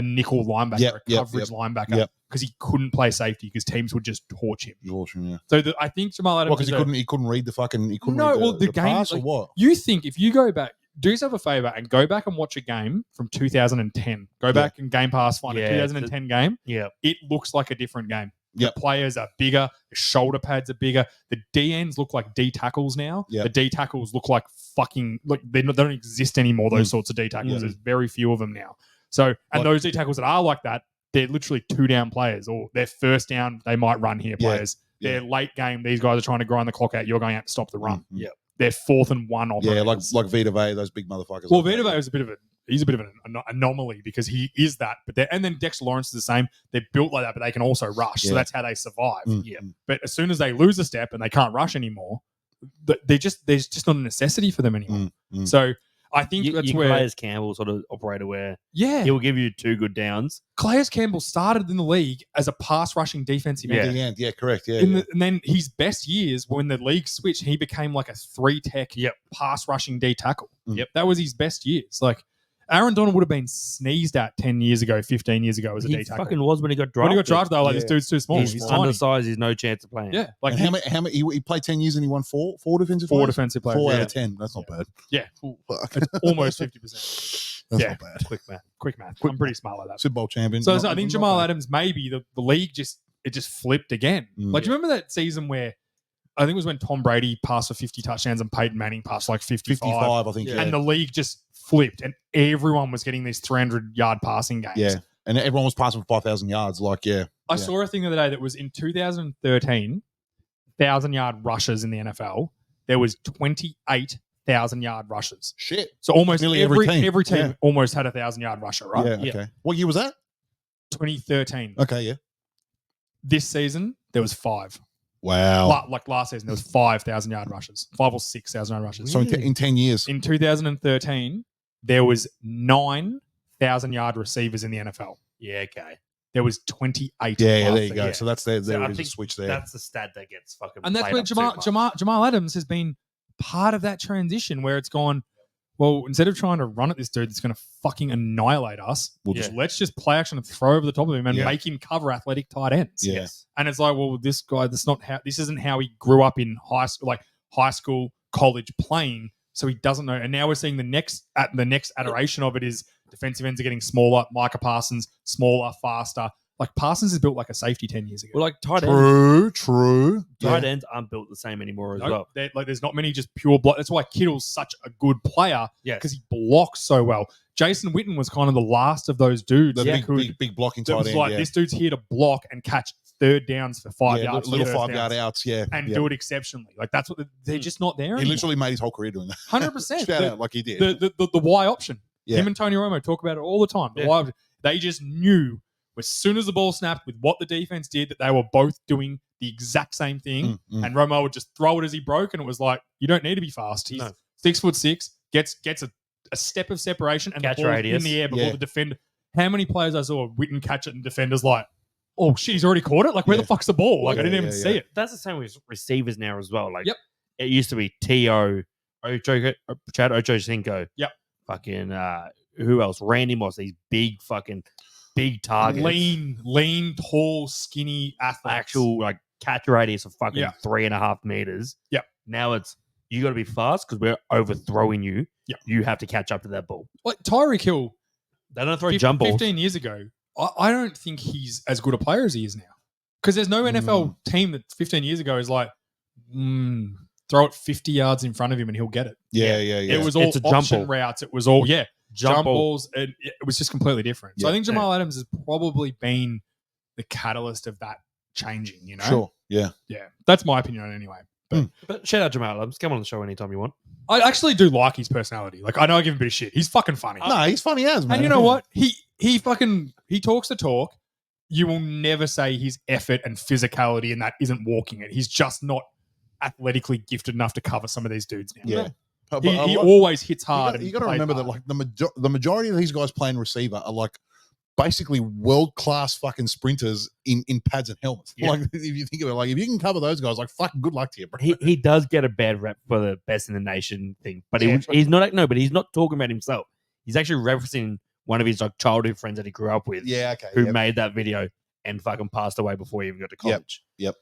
nickel linebacker, coverage linebacker, because he couldn't play safety because teams would just torch him. Yeah. So I think Jamal Adams. Because he couldn't read the fucking. He couldn't No, read well, the game- pass or like, what? You think if you go back, do yourself a favor and go back and watch a game from 2010. Go back and Game Pass, find a Yeah, 2010 game. Yeah. It looks like a different game. Yep. The players are bigger. The shoulder pads are bigger. The DNs look like D tackles now. Yep. The D tackles look like fucking like they don't exist anymore. Those sorts of D tackles. There's very few of them now. So and those D tackles that are like that, they're literally 2 down players, or their first down they might run here players. Yeah. They're late game. These guys are trying to grind the clock out. You're going out to stop the run. Yep. They're 4th and 1 Yeah, operators. like Vita Vea, those big motherfuckers. Well, like Vita that. Vea is he's a bit of an anomaly because he is that. And then Dexter Lawrence is the same. They're built like that, but they can also rush. So Yeah. that's how they survive. Yeah. But as soon as they lose a step and they can't rush anymore, there's just not a necessity for them anymore. So I think that's where Calais Campbell sort of operator where yeah, he'll give you 2 good downs. Calais Campbell started in the league as a pass rushing defensive end. At the end. Yeah, correct. Yeah. And then his best years when the league switched, he became like a 3-tech pass rushing D tackle. Yep. That was his best years. Like Aaron Donald would have been sneezed at 10 years ago, 15 years ago as a He D tackle. fucking was when he got drafted. When he got drafted, they were like, this Yeah. dude's too small. He's, He's tiny. undersized. He's no chance of playing. Yeah. Like And how many? He played 10 years and he won four defensive 4 players? defensive players. 4 out yeah. of 10. That's not bad. Yeah. Fuck. It's almost 50%. That's Yeah. not bad. Quick math. I'm pretty smart like that. Super Bowl champion. So, Not- I think not Jamal bad. Adams, maybe the league just flipped again. Like, do you remember that season where I think it was when Tom Brady passed for 50 touchdowns and Peyton Manning passed like 55. 55, I think. Yeah. And the league just flipped and everyone was getting these 300-yard passing games. Yeah. And everyone was passing for 5,000 yards. Like, yeah. I saw a thing the other day that was in 2013, 1,000-yard rushes in the NFL. There was 28,000-yard rushes. Shit. So almost Nearly every every team. team Yeah. almost had a 1,000-yard rusher, right? Yeah. Okay. What year was that? 2013. Okay. Yeah. This season, there was 5. Wow. Like last season, there was 5,000-yard rushes, 5 or 6,000-yard rushes. So in 10 years. In 2013, there was 9,000-yard receivers in the NFL. Yeah, okay. There was 28. Yeah, last there you go. season. So that's there. So There I is a think switch there. That's the stat that gets fucking. And that's played where up too much. Jamal Adams has been part of that transition where it's gone, well, instead of trying to run at this dude that's going to fucking annihilate us, let's just play action and throw over the top of him and make him cover athletic tight ends. Yeah. Yes. And it's like, well, this guy, this isn't how he grew up in high school, college playing. So he doesn't know. And now we're seeing the next iteration of it is defensive ends are getting smaller. Micah Parsons, smaller, faster. Like Parsons is built like a safety 10 years ago. Well, like tight ends. True. Tight ends aren't built the same anymore as well. There's not many just pure block. That's why Kittle's such a good player Yes. because he blocks so well. Jason Witten was kind of the last of those dudes The big blocking that tight was end. like, Yeah. this dude's here to block and catch 3rd downs for 5 Yeah, yards. little first 5-yard downs, outs. Yeah. and yeah. do it exceptionally. Like that's what they're just not there. He anymore. literally made his whole career doing that. 100%. Shout out like he did. The Y option. Yeah. Him and Tony Romo talk about it all the time. The Yeah. Y option. They just knew as soon as the ball snapped with what the defense did that they were both doing the exact same thing. And Romo would just throw it as he broke, and it was like, you don't need to be fast. He's No. 6'6", gets a step of separation and Catch the ball's radius. in the air before Yeah. the defender. How many players I saw Witten catch it and defenders like, oh shit, he's already caught it? Like, where Yeah. the fuck's the ball? Like, I Yeah, didn't even yeah, see yeah. it. That's the same with receivers now as well. Like, Yep. It used to be T.O. Chad Ochocinco. Yep. Fucking who else? Randy Moss. These big targets. Lean, tall, skinny athletes. Actual like catch radius of fucking Yeah. 3.5 meters. Yep. Now it's you got to be fast because we're overthrowing you. Yep. You have to catch up to that ball. Like Tyreek Hill, They don't throw jump balls. 15 years ago, I don't think he's as good a player as he is now. Because there's no NFL team that 15 years ago is like, throw it 50 yards in front of him and he'll get it. Yeah. It was all It's a jump option ball. routes. It was all, jump ball. balls. It was just completely different. So Yeah. I think Jamal Adams has probably been the catalyst of that changing, you know? Sure. Yeah. Yeah. That's my opinion on it anyway. But shout out Jamal Adams. Come on the show anytime you want. I actually do like his personality. Like, I know I give him a bit of shit. He's fucking funny. No, he's funny as, man. And you know what? He talks the talk. You will never say his effort and physicality and that isn't walking it. He's just not athletically gifted enough to cover some of these dudes now. Yeah. But He always hits you hard. got and to plays remember that hard. like the majority of these guys playing receiver are like basically world class fucking sprinters in pads and helmets. Yeah. Like if you think of it, like if you can cover those guys, like fucking good luck to you, bro. He does get a bad rep for the best in the nation thing, but Yeah, he's not but he's not talking about himself. He's actually referencing one of his like childhood friends that he grew up with, Yeah, okay. who yep. made that video and fucking passed away before he even got to college. Yep.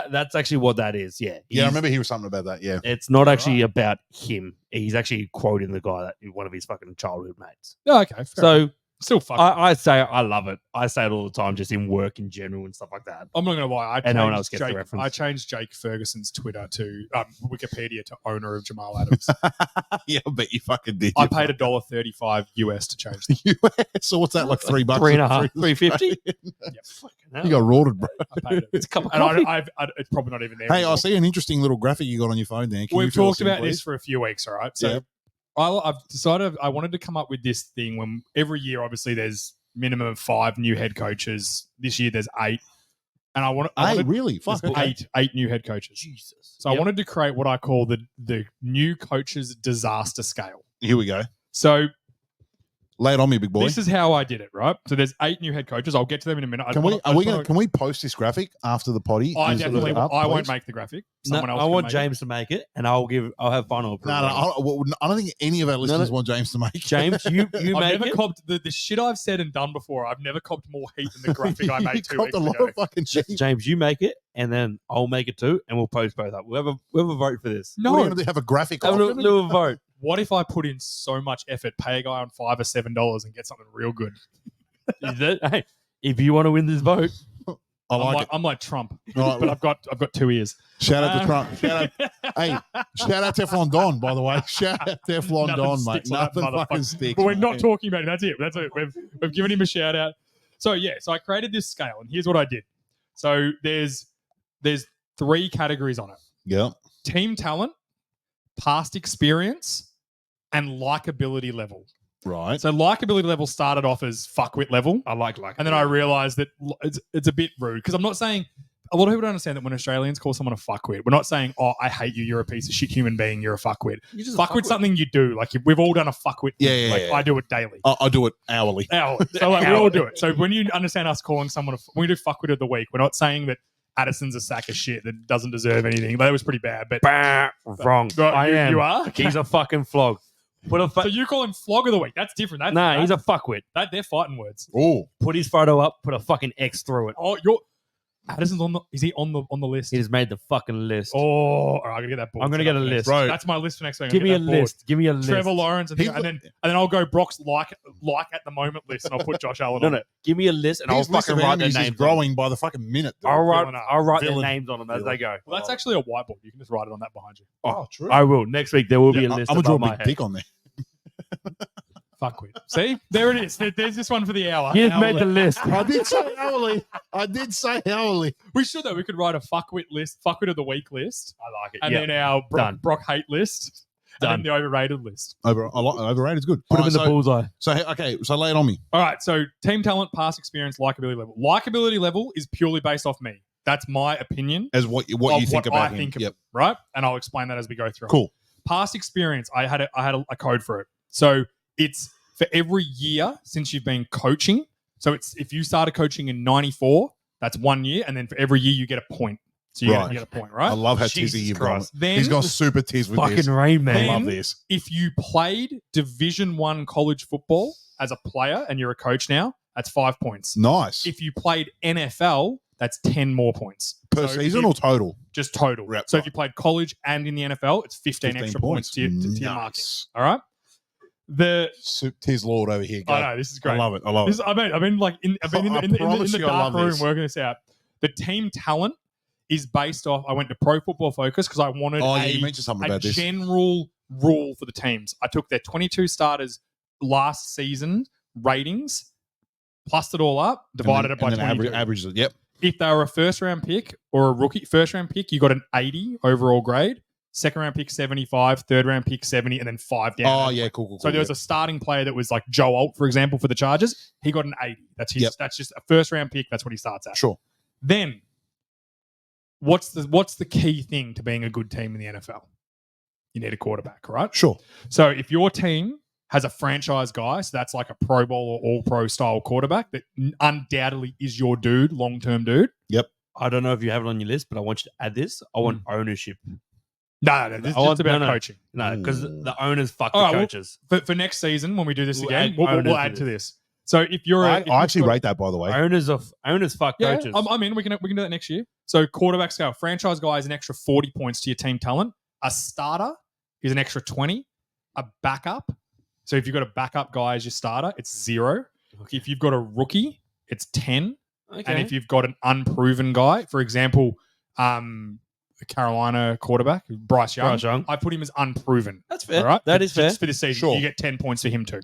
That's actually what that is. Yeah. Yeah, I He's- remember he was something about that. Yeah. It's not actually about him. He's actually quoting the guy that one of his fucking childhood mates. Oh, okay. Fair enough. So Still fucking. I say I love it. I say it all the time, just in work in general and stuff like that. I'm not going to lie. And no one else gets the reference. I changed Jake Ferguson's Twitter to Wikipedia to owner of Jamal Adams. Yeah, I bet you fucking did. I paid $1.35 US to change that. So what's that, like $3? $3.50, $3.50. You got rorted, bro. I paid it. It's a cup of And coffee. it's probably not even there. Hey, I anymore. see an interesting little graphic you got on your phone there. Can We've you fill us talked in, about please? this for a few weeks, all right? So Yeah. I've decided I wanted to come up with this thing when every year, obviously, there's minimum of 5 new head coaches. This year, there's 8. And I Hey, wanted really? Fuck. there's Okay. eight new head coaches. Jesus. So I wanted to create what I call the new coaches disaster scale. Here we go. So Lay it on me, big boy. this is how I did it, right? So there's 8 new head coaches. I'll get to them in a minute. Can we post this graphic after the potty? I and sort of definitely. up, I won't please? make the graphic. No, Someone else. I can want make James to make it, and I'll have final approval. No, I don't think any of our listeners want James to make it. James, you I've make never it. copped the shit I've said and done before. I've never copped more heat than the graphic I You made 2 copped weeks a lot ago. of fucking shit. James, you make it, and then I'll make it too, and we'll post both up. We'll have a vote for this. What are you No. going to have a graphic Have a option? little vote. What if I put in so much effort, pay a guy on $5 or $7 and get something real good? Is that, hey, if you want to win this vote, I like it. I'm like Trump, All right, but I've got 2 ears. Shout out to Um, Trump. Shout out Teflon Don, by the way. Shout out Teflon Nothing Don, mate. sticks on that Nothing fucking motherfucker. sticks. But we're not mate. talking about him. That's it. That's it. We've given him a shout out. So yeah, so I created this scale, and here's what I did. So there's 3 categories on it: Yeah. team talent, past experience, and likability level. Right. So likability level started off as fuckwit level, I like. and then I realized that it's a bit rude because I'm not saying. A lot of people don't understand that when Australians call someone a fuckwit, we're not saying, "Oh, I hate you. You're a piece of shit human being. You're a fuckwit." Fuckwit's something you do. Like we've all done a fuckwit. Yeah, thing. yeah, Like yeah. I do it daily. I do it hourly. So like, we all do it. So when you understand us calling someone when we do fuckwit of the week, we're not saying that Addison's a sack of shit that doesn't deserve anything. That was pretty bad. But Wrong. But I am. You are. He's a fucking flog. Put a So you call him flog of the week? That's different. That's nah. He's a fuckwit. they're fighting words. Oh, Put his photo up. Put a fucking X through it. Oh, you're Addison's on the. Is he on the list? He just made the fucking list. Oh, all right, I'm gonna get that board. I'm gonna set get up a next. list. Bro. That's my list for next week. I'm Give me gonna a get that board. list. Give me a list. Trevor Lawrence, and, He's and then I'll go Brock's like at the moment list, and I'll put Josh Allen. No, on no. it. Give me a list, and his I'll list fucking of write their enemies is names. on it. growing by the fucking minute. dude. I'll Villain up. write Villain. their names on them as they go. Well, that's actually a whiteboard. You can just write it on that behind you. Oh, true. I will. Next week there will be a I'm list gonna draw above a my big head. dick on there. Fuckwit. See, there it is. There's this one for the hour. He just Hour made the left. list. I did say hourly. We should though. We could write a fuckwit list, fuckwit of the week list, I like it. and Yeah. then our Done. Brock hate list, Done. and then the overrated list. Overrated is good. Put him All in the right, bullseye. so lay it on me. All right. So team talent, past experience, likability level. Likability level is purely based off me. That's my opinion. As what you of think what about I him. think of Yep. him, right? And I'll explain that as we go through. Cool. Past experience, I had a code for it. So it's for every year since you've been coaching. So it's if you started coaching in 94, that's 1 year, and then for every year you get a point. So you Right. get a point, right? I love how Jesus tizzy you've gone. Christ. Then He's gone super tiz with Fucking this. Rain Man. I Then- love this. if you played Division 1 college football as a player and you're a coach now, that's 5 points. Nice. If you played NFL, that's 10 more points. Per So season if- or total? just total. Right, So right. if you played college and in the NFL, it's 15 extra points to your marking. Nice. All right. The Tiz Lord over here. Go. I know this is great. I love it. I love This it. is, I've been like I've been in I the promise you I dark love room this. working this out. The team talent is based off. I went to Pro Football Focus because I wanted Oh, yeah, you mentioned something a about this. general rule for the teams. I took their 22 starters last season ratings, plussed it all up, divided it by and then 22. averages. Yep. If they were a first round pick or a rookie, first round pick, you got an 80 overall grade. Second round pick 75, third round pick 70, and then 5 down. Oh, yeah, cool. So there was a starting player that was like Joe Alt, for example, for the Chargers. He got an 80. That's his. Yep. That's just a first round pick. That's what he starts at. Sure. Then, what's the key thing to being a good team in the NFL? You need a quarterback, right? Sure. So if your team has a franchise guy, so that's like a Pro Bowl or All Pro style quarterback that undoubtedly is your dude, long term dude. I don't know if you have it on your list, but I want you to add this. I want ownership. No, this is I want- just about no, no. coaching. No, because Ooh. the owners fuck All the right, well, coaches. For next season, when we do this We'll again, add we'll owners add to to this. So if you're, I if you've actually got- rate that, by the way. Owners fuck Yeah, coaches. I'm in. We can do that next year. So quarterback scale, franchise guy is an extra 40 points to your team talent. A starter is an extra 20. A backup. So if you've got a backup guy as your starter, it's 0. If you've got a rookie, it's 10. Okay. And if you've got an unproven guy, for example, the Carolina quarterback, Bryce Young, Bryce Young. I put him as unproven. That's fair. All right. That is fair. Just for this season, Sure. you get 10 points for him too.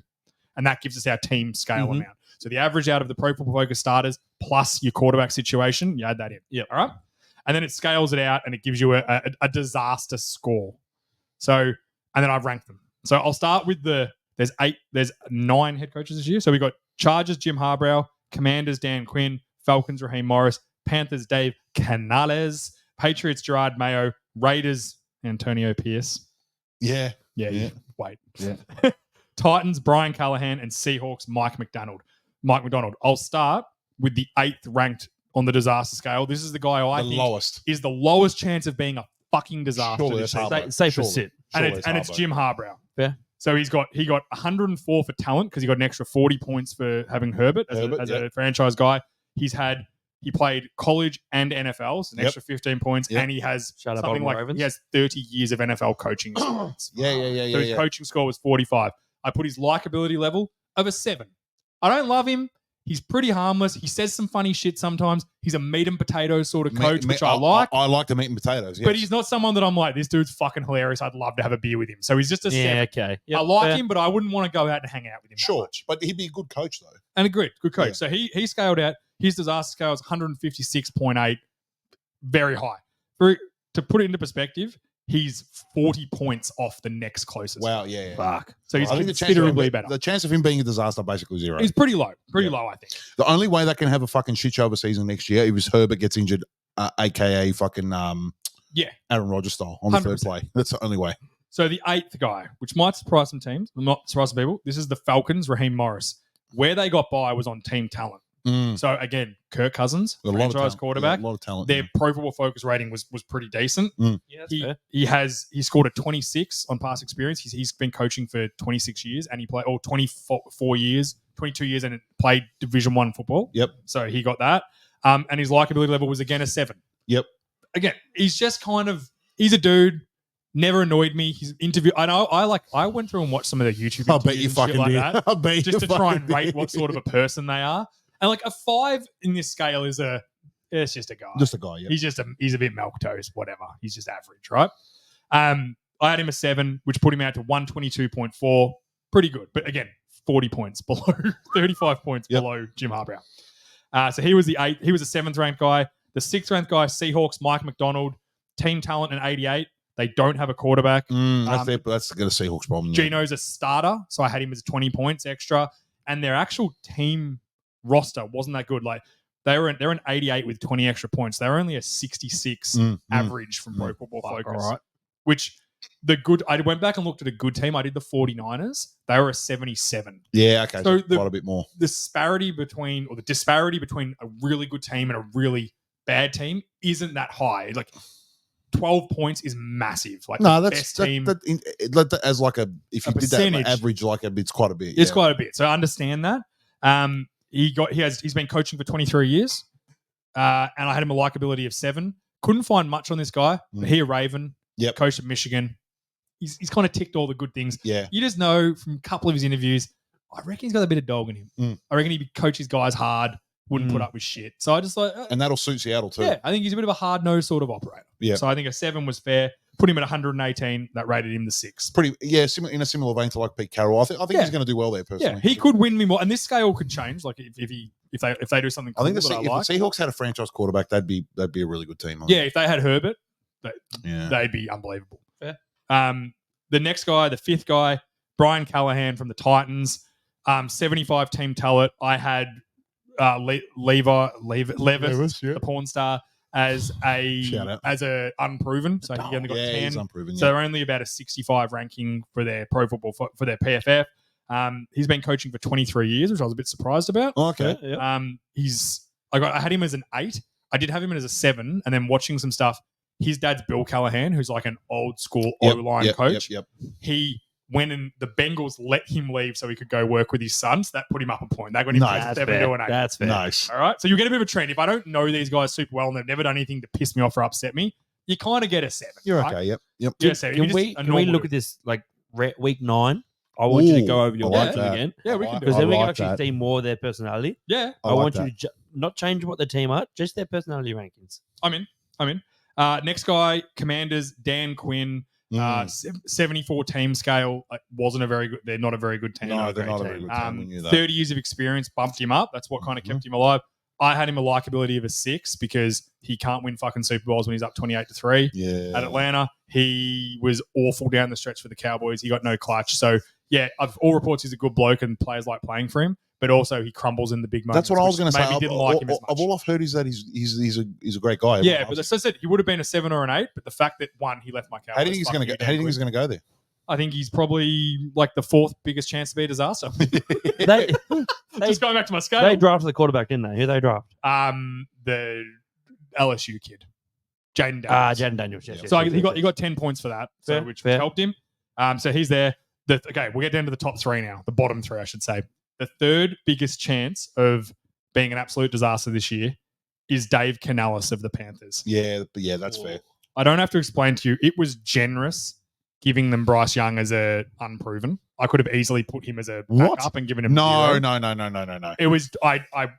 And that gives us our team scale Mhm. amount. So the average out of the Pro Football Focus starters plus your quarterback situation, you add that in. Yep. All right. And then it scales it out and it gives you a disaster score. So, and then I've ranked them. So I'll start with there's 9 head coaches this year. So we got Chargers, Jim Harbaugh, Commanders, Dan Quinn, Falcons, Raheem Morris, Panthers, Dave Canales, Patriots, Gerard Mayo, Raiders, Antonio Pierce. Yeah. Yeah. Yeah. Wait. Yeah. Titans, Brian Callahan, and Seahawks, Mike McDonald. I'll start with the 8th ranked on the disaster scale. This is the guy I The think lowest. is the lowest chance of being a fucking disaster. Surely this that's season. Harbaugh. Safe for Surely. sit. And Surely it's Harbaugh. Jim Harbaugh. Fair. So he got 104 for talent because he got an extra 40 points for having Herbert as Herbert, a franchise guy. He played college and NFL, so an Yep. extra 15 points, Yep. and he has Shout out something Baltimore like Ravens. he has 30 years of NFL coaching experience. Yeah. So his coaching score was 45. I put his likability level of a 7. I don't love him. He's pretty harmless. He says some funny shit sometimes. He's a meat and potatoes sort of coach, which I like. I like the meat and potatoes. Yes. But he's not someone that I'm like, this dude's fucking hilarious. I'd love to have a beer with him. So he's just a 7. Yeah, okay. Yep, I like fair. him, but I wouldn't want to go out and hang out with him. that Sure, much. but he'd be a good coach though. And a good coach. Yeah. So he scaled out. His disaster scale is 156.8, very high. To put it into perspective, he's 40 points off the next closest. Wow, yeah. Fuck. So he's I think considerably better. The chance of him being a disaster basically 0. He's pretty low. Pretty Yeah. low, I think. The only way they can have a fucking shit show of a season next year is Herbert gets injured, aka fucking Yeah. Aaron Rodgers style on the third 100%. play. That's the only way. So the 8th guy, which might surprise some teams, not surprise some people, this is the Falcons, Raheem Morris. Where they got by was on team talent. So again, Kirk Cousins, A lot of franchise talent. quarterback. Yeah, a lot of talent. Their Pro Football Focus rating was pretty decent. Yeah, that's fair. He scored a 26 on past experience. He's been coaching for 26 years and he played 22 years and played Division 1 football. Yep. So he got that. And his likability level was again a 7. Yep. Again, he's just he's a dude. Never annoyed me. His interview. I know. I went through and watched some of their YouTube. I bet you interviews and shit fucking like did. that, I bet just you to try fucking and rate did. what sort of a person they are. And like a 5 in this scale is it's just a guy. Just a guy. Yeah. He's a bit milquetoast, whatever. He's just average, right? I had him a 7, which put him out to 122.4. Pretty good. But again, 40 points below, 35 points Yep. below Jim Harbaugh. So he was the 8th. He was a 7th ranked guy. The 6th ranked guy, Seahawks, Mike McDonald, team talent in 88. They don't have a quarterback. That's going to Seahawks problem. yeah. Gino's a starter, so I had him as 20 points extra. And their actual team roster wasn't that good. Like they're an 88 with 20 extra points. They're only a 66 average from Pro Football Focus. all right. Which I went back and looked at a good team. I did the 49ers. They were a 77. Yeah, okay. So So quite a bit more. The disparity between a really good team and a really bad team isn't that high. Like 12 points is massive. Like No, the that's best team. as like a if you A did that percentage. average, like it's quite a bit. It's yeah. quite a bit. So I understand that. He's been coaching for 23 years. And I had him a likability of 7. Couldn't find much on this guy. But he a Raven. Yep. Coached at Michigan. He's kind of ticked all the good things. Yeah. You just know from a couple of his interviews, I reckon he's got a bit of dog in him. Mm. I reckon he coaches guys hard, wouldn't put up with shit. So I just like, And that'll suit Seattle too. yeah, I think he's a bit of a hard-nosed sort of operator. Yeah. So I think a 7 was fair. Put him at 118. That rated him the 6. Pretty in a similar vein to like Pete Carroll. I think Yeah. he's going to do well there personally. Yeah, he could win me more. And this scale could change. Like if they do something I cool think that I if like. the Seahawks had a franchise quarterback, that'd be a really good team. I Yeah, think. if they had Herbert, Yeah. they'd be unbelievable. Fair. The next guy, the 5th guy, Brian Callahan from the Titans, 75 team talent. I had Levis, yeah. the porn star, as Shout out. a unproven. So he only got yeah, 10. he's unproven. So Yeah. they're only about a 65 ranking for their pro football for their PFF. He's been coaching for 23 years, which I was a bit surprised about. Oh, okay. Yeah. I had him as an 8. I did have him as a 7, and then watching some stuff. His dad's Bill Callahan, who's like an old school O-line coach. Yep. He went and the Bengals let him leave so he could go work with his son. So that put him up a point. They got him Nice. from That's 7 fair. to an 8. That's fair. Nice. All right. So you get a bit of a trend. If I don't know these guys super well and they've never done anything to piss me off or upset me, you kind of get a 7. You're right? okay. Yep. Yeah, so Can we look at this like week 9? I want you to go over your I like ranking that. again Yeah, we I can like do because it. then we can like actually that. see more of their personality. Yeah, I I like want that. you to not change what the team are, just their personality rankings. I'm in. Next guy, Commanders, Dan Quinn. 74 team scale wasn't a very good. They're not a very good team. No, they're not a team. very good team. We knew that. 30 years of experience bumped him up. That's what kind of kept him alive. I had him a likability of a 6 because he can't win fucking Super Bowls when he's up 28-3. Yeah. At Atlanta, he was awful down the stretch for the Cowboys. He got no clutch. So yeah, of all reports, he's a good bloke and players like playing for him. But also he crumbles in the big moments. That's what I was going to say. Maybe didn't like him as much. Of all I've heard is that he's a great guy. Yeah, but as I said, he would have been a 7 or an 8. But the fact that he left my Cowboys. How do you think he's going to go? How do you think he's going to go there? I think he's probably like the 4th biggest chance to be a disaster. They Just going back to my scale. they drafted the quarterback, didn't they? Who they draft? The LSU kid, Jaden Daniels. Jaden Daniels. Yes, So yes, he yes. got 10 points for that, so Fair, which fair. helped him. So he's there. Okay, we'll get down to the top 3 now. The bottom 3, I should say. The 3rd biggest chance of being an absolute disaster this year is Dave Canales of the Panthers. Yeah, that's fair. I don't have to explain to you. It was generous giving them Bryce Young as a unproven. I could have easily put him as a What? backup and given him No. 0. It was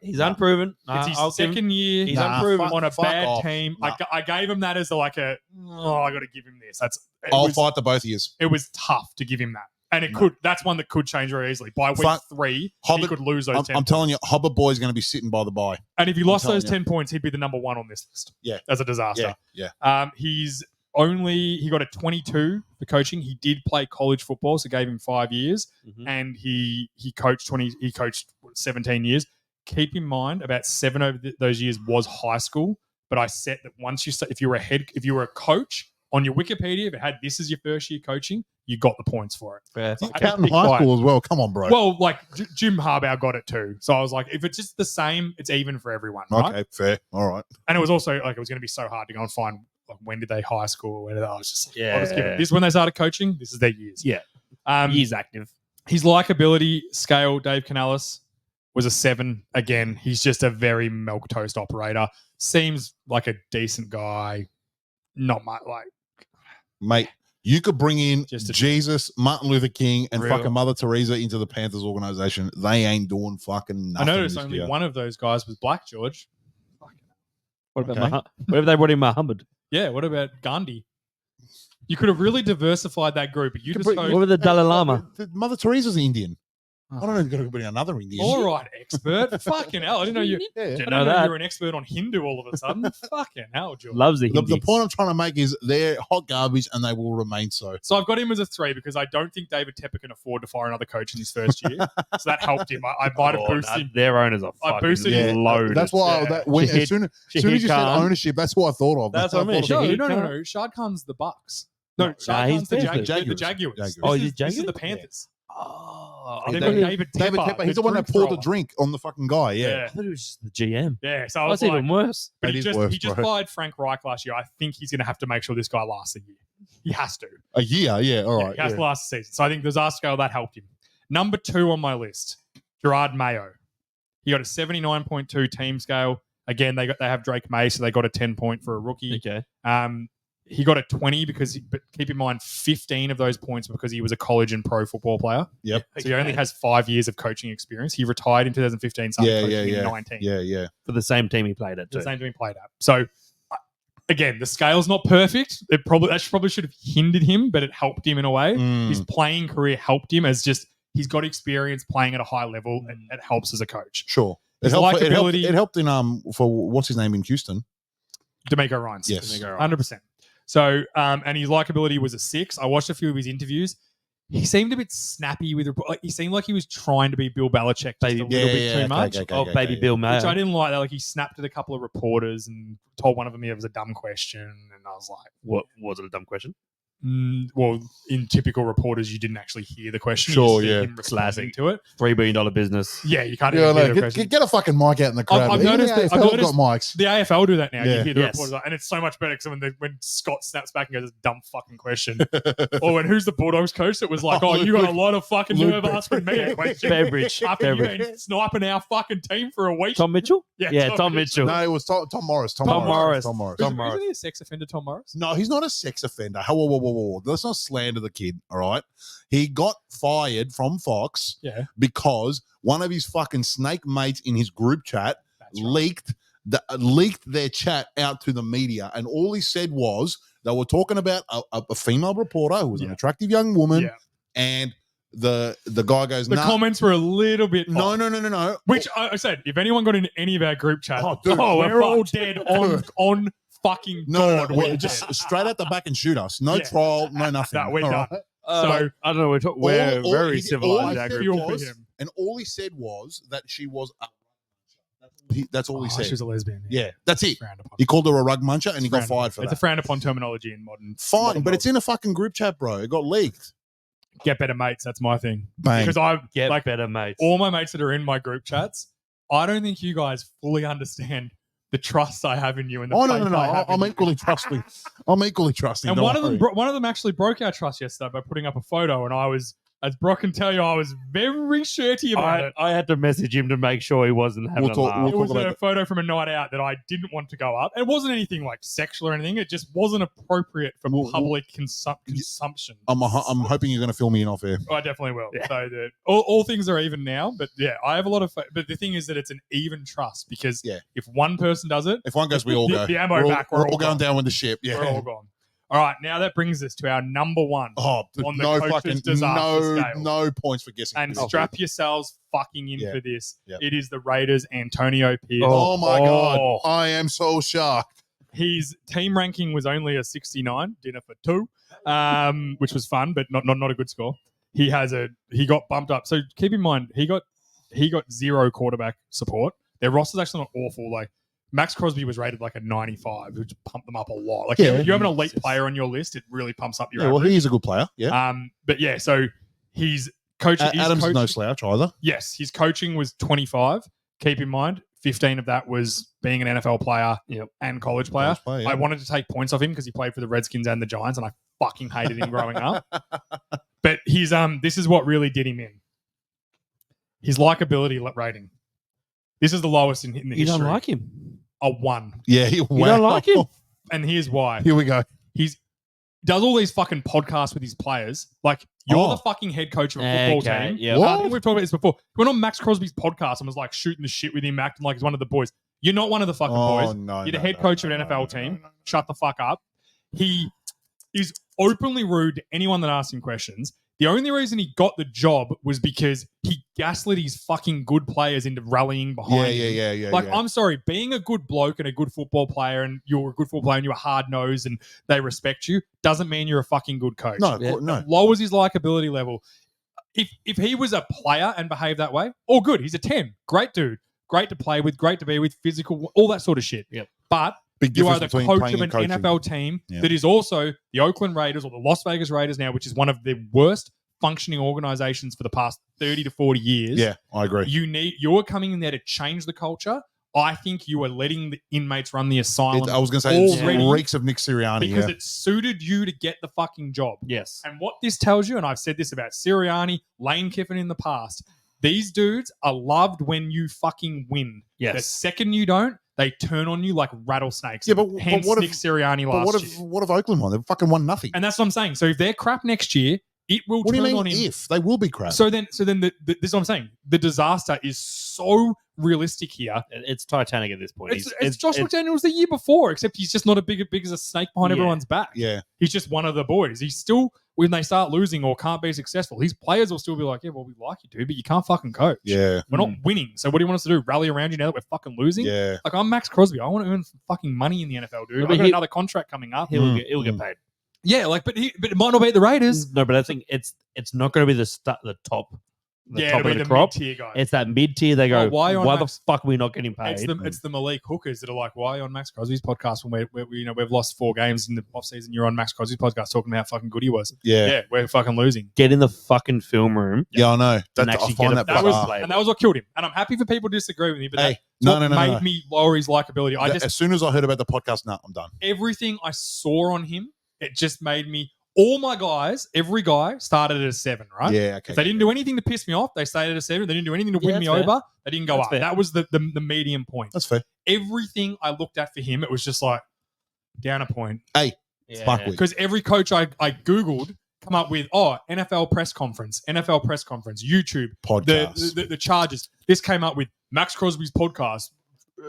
He's unproven. It's his I'll give him- second year. He's unproven. On a fuck bad off. team. Nah. I gave him that as I got to give him this. I'll fight the both of you. It was tough to give him that. And it could. That's one that could change very easily. By week Fuck. 3, he Hobbit- could lose those 10 I'm telling you, Hubbard Boy's going to be sitting by the bye. And if he lost telling those you. 10 points, he'd be the number 1 on this list. Yeah. As a disaster. Yeah. He got a 22 for coaching. He did play college football, so gave him 5 years. Mhm. And he coached 17 years. Keep in mind, about 7 of those years was high school. But I said that once if you were a coach on your Wikipedia, if it had this as your first year coaching, you got the points for it. Fair. I Counting picked high quiet. school as well. Come on, bro. Well, like Jim Harbaugh got it too. So I was like, if it's just the same, it's even for everyone, right? okay, fair. All right. And it was also like it was going to be so hard to go and find like when did they high school? When did they, I was just like, I'll just give it. Yeah. This is when they started coaching. This is their years. Yeah. He's active. his likability scale. Dave Canales was a 7. Again, he's just a very milquetoast operator. Seems like a decent guy. Not much like. Mate, you could bring in Just a- Jesus, Martin Luther King, and Real. fucking Mother Teresa into the Panthers organization. They ain't doing fucking nothing. I noticed this only year. one of those guys was black, George. What about Okay. what if they brought in Muhammad? Yeah, what about Gandhi? You could have really diversified that group, but you just bring- chose. What about the Dalai Lama? Mother Teresa's Indian. I don't know. You've got to bring another Indian. All right, expert. Fucking hell. I didn't know you. Yeah. I Didn't didn't know know that. you were an expert on Hindu all of a sudden. Fucking hell, George. Loves the The Hindis. point I'm trying to make is they're hot garbage and they will remain so. So I've got him as a 3 because I don't think David Tepper can afford to fire another coach in his first year. So that helped him. I might have boosted him. Their owners are I fucking boosted him. loaded. That's why Yeah. when, Shahid- as soon as Shahid you said Khan. ownership, that's what I thought of. That's what I mean. thought No, of- Shahid no. Khan. Shad Khan's the Bucks. No, No, Shad he's Khan's the Panthers. Jaguars. Jaguars. Oh, This is is it the Jaguars? Panthers. Oh, I think David- David Tepper, he's the one that poured the thrower. drink on the fucking guy. Yeah. I thought it was just the GM. Yeah, so I was That's like, even worse. but That he is just, worse, he just bro. fired Frank Reich last year. I think he's going to have to make sure this guy lasts a year. He has to. A year. Yeah. All Yeah, right. he has yeah. to last the season. So I think the disaster scale, that helped him. Number 2 on my list, Gerard Mayo. He got a 79.2 team scale. Again, they have Drake May, so they got a 10 point for a rookie. Okay. He got a 20 but keep in mind, 15 of those points because he was a college and pro football player. Yep. So he only has 5 years of coaching experience. He retired in 2015, started coaching in 19. Yeah. For the same team he played at, The too. same team he played at. So again, the scale's not perfect. That probably should have hindered him, but it helped him in a way. Mm. His playing career helped him as just he's got experience playing at a high level, and it helps as a coach. Sure. His It helped, likability- it helped in for what's his name in Houston. D'Amico Ryans. Yes. D'Amico Ryans. 100%. So, and his likability was a 6. I watched a few of his interviews. He seemed a bit snappy with like, he seemed like he was trying to be Bill Belichick just a little bit too much. Baby Bill Mayo. Which I didn't like that. Like he snapped at a couple of reporters and told one of them it was a dumb question. And I was like, What was it? A dumb question? well, in typical reporters, you didn't actually hear the question. Sure, you just see yeah. him responding to it. $3 billion business. Yeah, you can't Yeah, even hear no, the question. get a fucking mic out in the crowd. I've Even noticed the that- I've AFL noticed- got mics. The AFL do that now. Yeah. You hear the Yes. reporters, and it's so much better because when Scott snaps back and goes, "Dumb fucking question," or when who's the Bulldogs coach that was like, "Oh, you got a lot of fucking Luke nerve asking me a question." Beveridge. After you've Beveridge. been sniping our fucking team for a week. Tom Mitchell? Yeah, Tom Mitchell. No, it was Tom Morris. Tom Morris. Morris. Isn't he a sex offender, Tom Morris? No, he's not a sex offender. Whoa. Let's not slander the kid, all right? He got fired from Fox Yeah, because one of his fucking snake mates in his group chat that's right. leaked their chat out to the media. And all he said was they were talking about a female reporter who was an Yeah. attractive young woman. Yeah. And the guy goes, The nah, comments were a little bit no. off. Which I said, if anyone got into any of our group chats, Oh, dude, we're all fucked. dead on fucking No, God. we're we're just dead. straight out the back and shoot us. No Yeah. trial, no nothing. No, we're all done. right? So I don't know. We're All- very he- civilized. all our he said group. feel was- for him. And all he said was that she was that's all he Oh, said. she was a lesbian. Yeah, that's it. Frowned upon. He called her a rug muncher and he got Frowned upon. fired for It's that. a frowned upon terminology in modern. Fine, modern but world. it's in a fucking group chat, bro. It got leaked. Get better mates. That's my thing. Bang. Because I Get like better, mates. all my mates that are in my group chats. I don't think you guys fully understand the trust I have in you and the Oh no, faith no, no! I have I'm in you. equally trusting. I'm equally trusting. And don't one of them, worry. one of them actually broke our trust yesterday by putting up a photo, and I was, as Brock can tell you, I was very shirty about it. I had to message him to make sure he wasn't having We'll a talk- laugh. we'll It was about a that. photo from a night out that I didn't want to go up. It wasn't anything like sexual or anything. It just wasn't appropriate for We'll- public consumption. I'm hoping you're going to fill me in off air. I definitely will. Yeah. So all things are even now. But yeah, I have a lot of. But the thing is that it's an even trust because Yeah. if one person does it, If one goes, we all The- go. the ammo we're all, back, we're we're all all going gone. down with the ship. we're all Yeah. gone. All right, now that brings us to our number one. Oh, On the no coach's fucking disaster scale. no points for guessing. And this. strap yourselves fucking in Yeah. for this. Yep. It is the Raiders' Antonio Pierce. Oh my god, Oh. I am so shocked. His team ranking was only a 69, dinner for two, which was fun, but not a good score. He got bumped up. So keep in mind, he got zero quarterback support. Their roster's actually not awful. Like Max Crosby was rated like a 95, which pumped them up a lot. Like Yeah. if you have an elite player on your list, it really pumps up your Yeah, well, average. he's a good player. Yeah, But yeah, so he's coaching. Adams is no slouch either. Yes, his coaching was 25. Keep in mind, 15 of that was being an NFL player Yep. and college player. College player, yeah. I wanted to take points off him because he played for the Redskins and the Giants, and I fucking hated him growing up. But he's this is what really did him in. His likability rating. This is the lowest in the You history. don't like him. A 1. Yeah, You don't like him. And here's why. Here we go. He's does all these fucking podcasts with his players. Like, you're Oh. the fucking head coach of a football Okay, team. yeah. What? I think we've talked about this before. He went on Max Crosby's podcast and was like shooting the shit with him, acting like he's one of the boys. You're not one of the fucking Oh boys. no, You're the no, head no, coach no, of an no, NFL no, team. no, no. Shut the fuck up. He is openly rude to anyone that asks him questions. The only reason he got the job was because he gaslit his fucking good players into rallying behind him. Yeah. Like, yeah. I'm sorry, being a good bloke and a good football player, and you're a good football player and you're hard nosed and they respect you, doesn't mean you're a fucking good coach. No, Yeah. no. Lowers his likability level. If he was a player and behaved that way, all good. He's a 10. Great dude. Great to play with, great to be with, physical, all that sort of shit. Yep. But Big you are difference the between coach playing of an and coaching. NFL team Yeah. that is also the Oakland Raiders or the Las Vegas Raiders now, which is one of the worst functioning organizations for the past 30 to 40 years. Yeah, I agree. You're coming in there to change the culture. I think you are letting the inmates run the asylum I was going to say, already it reeks of Nick Sirianni. because Yeah. it suited you to get the fucking job. Yes. And what this tells you, and I've said this about Sirianni, Lane Kiffin in the past, these dudes are loved when you fucking win. The Yes. second you don't, they turn on you like rattlesnakes. Yeah, but Hence what if- Nick Sirianni But last year. what if Oakland won? They fucking won nothing. And that's what I'm saying. So if they're crap next year, it will What do turn you on mean him. if? They will be crap. So then this is what I'm saying. The disaster is so realistic here. It's Titanic at this point. It's Josh McDaniels the year before, except he's just not as big as a snake behind Yeah. everyone's back. yeah. He's just one of the boys. He's still, when they start losing or can't be successful, his players will still be like, yeah, well, we like you, dude, but you can't fucking coach. Yeah. We're not winning. So what do you want us to do? Rally around you now that we're fucking losing? Yeah. Like, I'm Max Crosby. I want to earn some fucking money in the NFL, dude. No, I but got he- another contract coming up. He'll get paid. Yeah, like, but it might not be at the Raiders. No, but I think it's not going to be the top. Yeah, top it'll of be the the crop. mid-tier guy. It's that mid tier. They go, Oh, why on why Max- the fuck are we not getting paid? It's the Malik hookers that are like, why on Max Crosby's podcast when we've lost 4 games in the offseason? You're on Max Crosby's podcast talking about how fucking good he was. Yeah. Yeah, we're fucking losing. Get in the fucking film room. Yeah, I know. And I actually find get that a That fucking was bizarre. play. and that was what killed him. And I'm happy for people to disagree with me, but Hey, that's no, what made no. me lower his likability. As soon as I heard about the podcast, I'm done. Everything I saw on him, it just made me. All my guys, every guy started at a 7, right? Yeah, okay. If they didn't do anything to piss me off, they stayed at a 7. They didn't do anything to win Yeah, me that's fair. over. They didn't go That's up. fair. That was the medium point. That's fair. Everything I looked at for him, it was just like down a point. Fuck with. Because every coach I Googled come up with, NFL press conference, YouTube, Podcast. the charges. This came up with Max Crosby's podcast.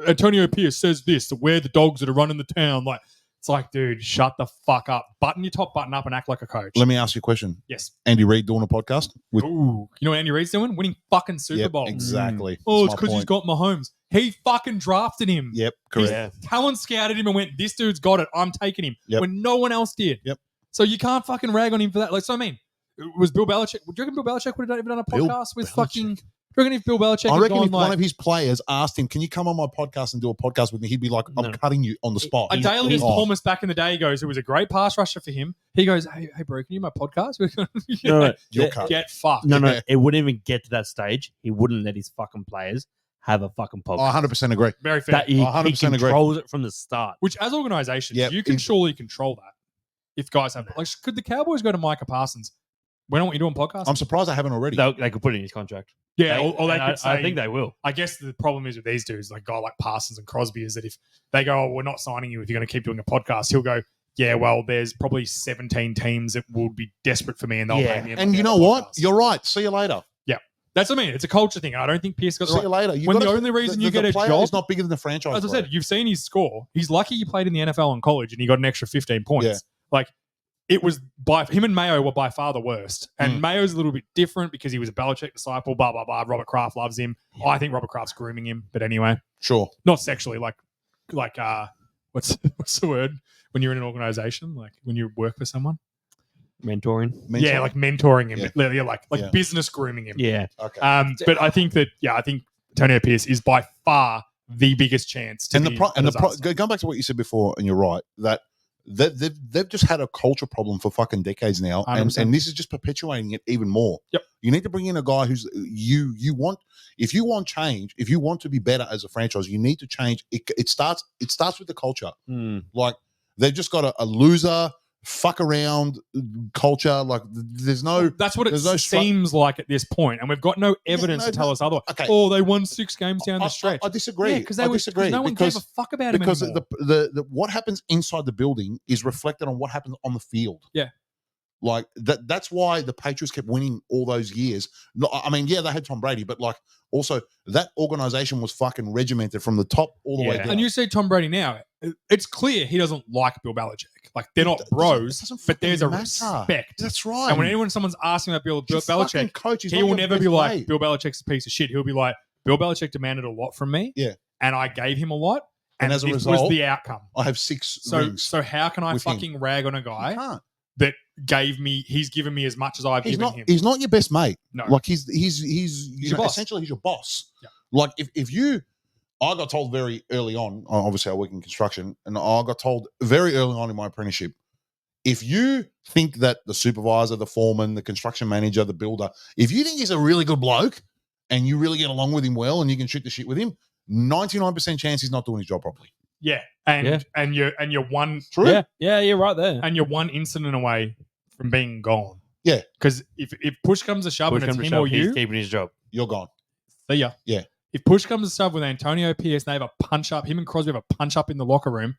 Antonio Pierce says this, we're the dogs that are running the town. Like, it's like, dude, shut the fuck up. Button your top button up and act like a coach. Let me ask you a question. Yes. Andy Reid doing a podcast? With Ooh. You know what Andy Reid's doing? Winning fucking Super Yep, Bowls. exactly. Oh, That's it's my because he's point. got Mahomes. He fucking drafted him. Yep, He's- correct. Talent scouted him and went, this dude's got it. I'm taking him. Yep. When no one else did. Yep. So you can't fucking rag on him for that. Like, so I mean, was Bill Belichick, do you reckon Bill Belichick would have ever done a Bill podcast with Belichick. fucking, do you reckon if Bill Belichick I had reckon gone if one like of his players asked him, "Can you come on my podcast and do a podcast with me?" He'd be like, "I'm No. cutting you on the spot." a Dale he's- Thomas back in the day goes, who was a great pass rusher for him. He goes, hey bro, can you do my podcast? No, You're no, cut. Get fucked. no, Yeah. it wouldn't even get to that stage. He wouldn't let his fucking players have a fucking I podcast. 100% agree. Very fair. That he 100% agree. controls it from the start. Which, as organizations, Yep. you can surely control that. If guys have, like, could the Cowboys go to Micah Parsons? We don't want you doing podcasts. I'm surprised I haven't already. They could put it in his contract. yeah, or they and could say. I think they will. I guess the problem is with these dudes, like a guy like Parsons and Crosby, is that if they go, "Oh, we're not signing you if you're going to keep doing a podcast," he'll go, "Yeah, well, there's probably 17 teams that will be desperate for me, and they'll Yeah. pay me." And you know what? You're right. See you later. That's what I mean. It's a culture thing. I don't think Pierce got the See right. you later. You When gotta- the only reason you get a player job- is not bigger than the franchise. As I bro. said, you've seen his score. He's lucky you played in the NFL in college and he got an extra 15 points. Yeah. Like, it was by him and Mayo were by far the worst. And Mm. Mayo's a little bit different because he was a Belichick disciple, blah, blah, blah. Robert Kraft loves him. I think Robert Kraft's grooming him. But anyway, Sure. not sexually, like what's the word when you're in an organization, like when you work for someone? Mentoring. Yeah, like mentoring him. Yeah. Yeah, like Yeah. business grooming him. Yeah. Okay. But I think that, I think Antonio Pierce is by far the biggest chance to and be the pro- a and the pro- disaster. going back to what you said before, and you're right that they've just had a culture problem for fucking decades now, and 100%. this is just perpetuating it even more. Yep. You need to bring in a guy who's you want if you want change, if you want to be better as a franchise, you need to change. It starts with the culture. Hmm. Like they've just got a loser fuck around culture. Like there's no That's what it there's no seems like at this point, and we've got no evidence no, to tell no. us otherwise. Okay. Oh, they won 6 games down the stretch. I disagree. Yeah, because I disagree no one gave a fuck about him because anymore. the what happens inside the building is reflected on what happens on the field. Yeah. Like that's why the Patriots kept winning all those years. No, I mean, yeah, they had Tom Brady, but like also that organization was fucking regimented from the top all the way Yeah. down. And you see Tom Brady now, it's clear he doesn't like Bill Belichick. Like, they're not It doesn't- bros, it doesn't but there's a fucking matter. respect. That's right. And when someone's asking about Bill He's a fucking Belichick, coach, he's he not will your never best be like, mate. Bill Belichick's a piece of shit. He'll be like, Bill Belichick demanded a lot from me. Yeah. And I gave him a lot. And as a this result, was the outcome. I have 6 So, rings. so how can I with him. fucking rag on a You guy can't. that he's given me as much as I've He's given not. him? He's not your best mate. No. Like he's you your know, boss. essentially he's your boss. Yeah. Like if you, I got told very early on. Obviously, I work in construction, and I got told very early on in my apprenticeship, if you think that the supervisor, the foreman, the construction manager, the builder, if you think he's a really good bloke and you really get along with him well and you can shoot the shit with him, 99% chance he's not doing his job properly. Yeah, and you're one True. Yeah, you're right there. and you're one incident away from being gone. Yeah. Because if push comes to shove Push and it's comes to him shove, or he's you, keeping his job. You're gone. see ya. Yeah. If push comes to shove with Antonio Pierce, they have a punch up. Him and Crosby have a punch up in the locker room.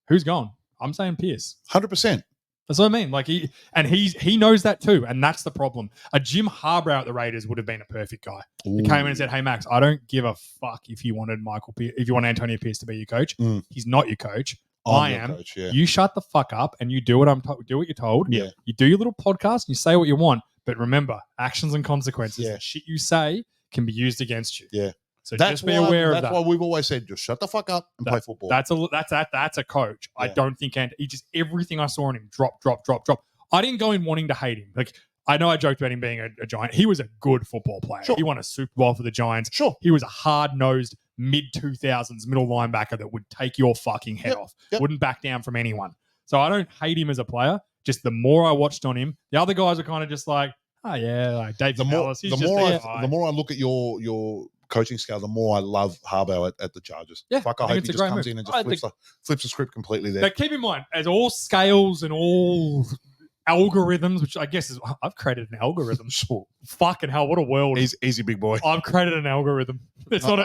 Who's gone? I'm saying Pierce. 100%. That's what I mean. Like he knows that too, and that's the problem. A Jim Harbaugh at the Raiders would have been a perfect guy. He came in and said, "Hey Max, I don't give a fuck if you wanted if you want Antonio Pierce to be your coach. Mm. He's not your coach. I'm I your am. coach, yeah. You shut the fuck up and you do what do what you're told. Yeah. You do your little podcast and you say what you want, but remember, actions and consequences. Yeah. The shit you say can be used against you. Yeah. So just be aware of that. That's why we've always said, just shut the fuck up and play football. That's a coach. I Yeah. don't think he just everything I saw in him drop. I didn't go in wanting to hate him. Like I know I joked about him being a Giant. He was a good football player. Sure. He won a Super Bowl for the Giants. Sure. He was a hard-nosed mid-2000s middle linebacker that would take your fucking head off. Yep. Wouldn't back down from anyone. So I don't hate him as a player. Just the more I watched on him, the other guys are kind of just like, oh yeah, like Dave The more, Canales. He's the just more, a guy. the more I look at your coaching scale, the more I love Harbaugh at the Chargers. Yeah, Fuck, I I think hope it's he a just great comes move. in and I just flips the script completely there. Now, keep in mind, as all scales and all algorithms, which I guess is I've created an algorithm. Sure. Fucking hell, what a world! Easy, big boy. I've created an algorithm. It isn't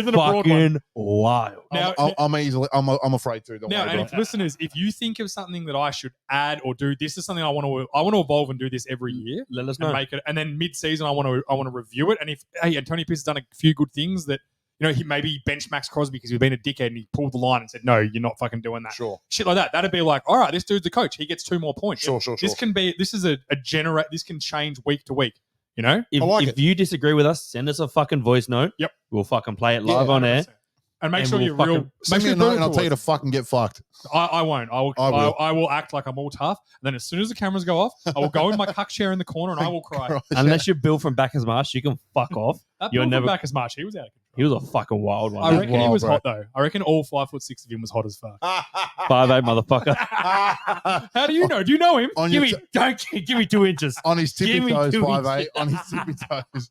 a broad one. Fucking wild. Now, I'm afraid to. Don't now, worry, and bro. if listeners, if you think of something that I should add or do, this is something I want to evolve and do this every year. Let us And know. make it, and then mid-season I want to review it. And if Antonio Pierce has done a few good things that he maybe benched Max Crosby because he's been a dickhead and he pulled the line and said, "No, you're not fucking doing that." Sure. Shit like that. That'd be like, all right, this dude's a coach. He gets 2 more points. Sure. This is a this can change week to week. If, I like if you disagree with us, send us a fucking voice note. Yep. We'll fucking play it live on air. 100%. And make And sure we'll you're real. fucking- Send me a note and I'll tell you to fucking get fucked. I won't. I will. I will act like I'm all tough. And then as soon as the cameras go off, I will go in my cuck chair in the corner and I will cry. Unless you're Bill from Bacchus Marsh, you can fuck off. That You're Bill never- back as much. He was out of control. He was a fucking wild one. I reckon he wild, was bro. hot though. I reckon all 5'6" of him was hot as fuck. 5'8", motherfucker. How do you know? Do you know him? on, give your me, don't give me 2 inches. on his tippy give me toes, 2 5'8", inches. on his tippy toes.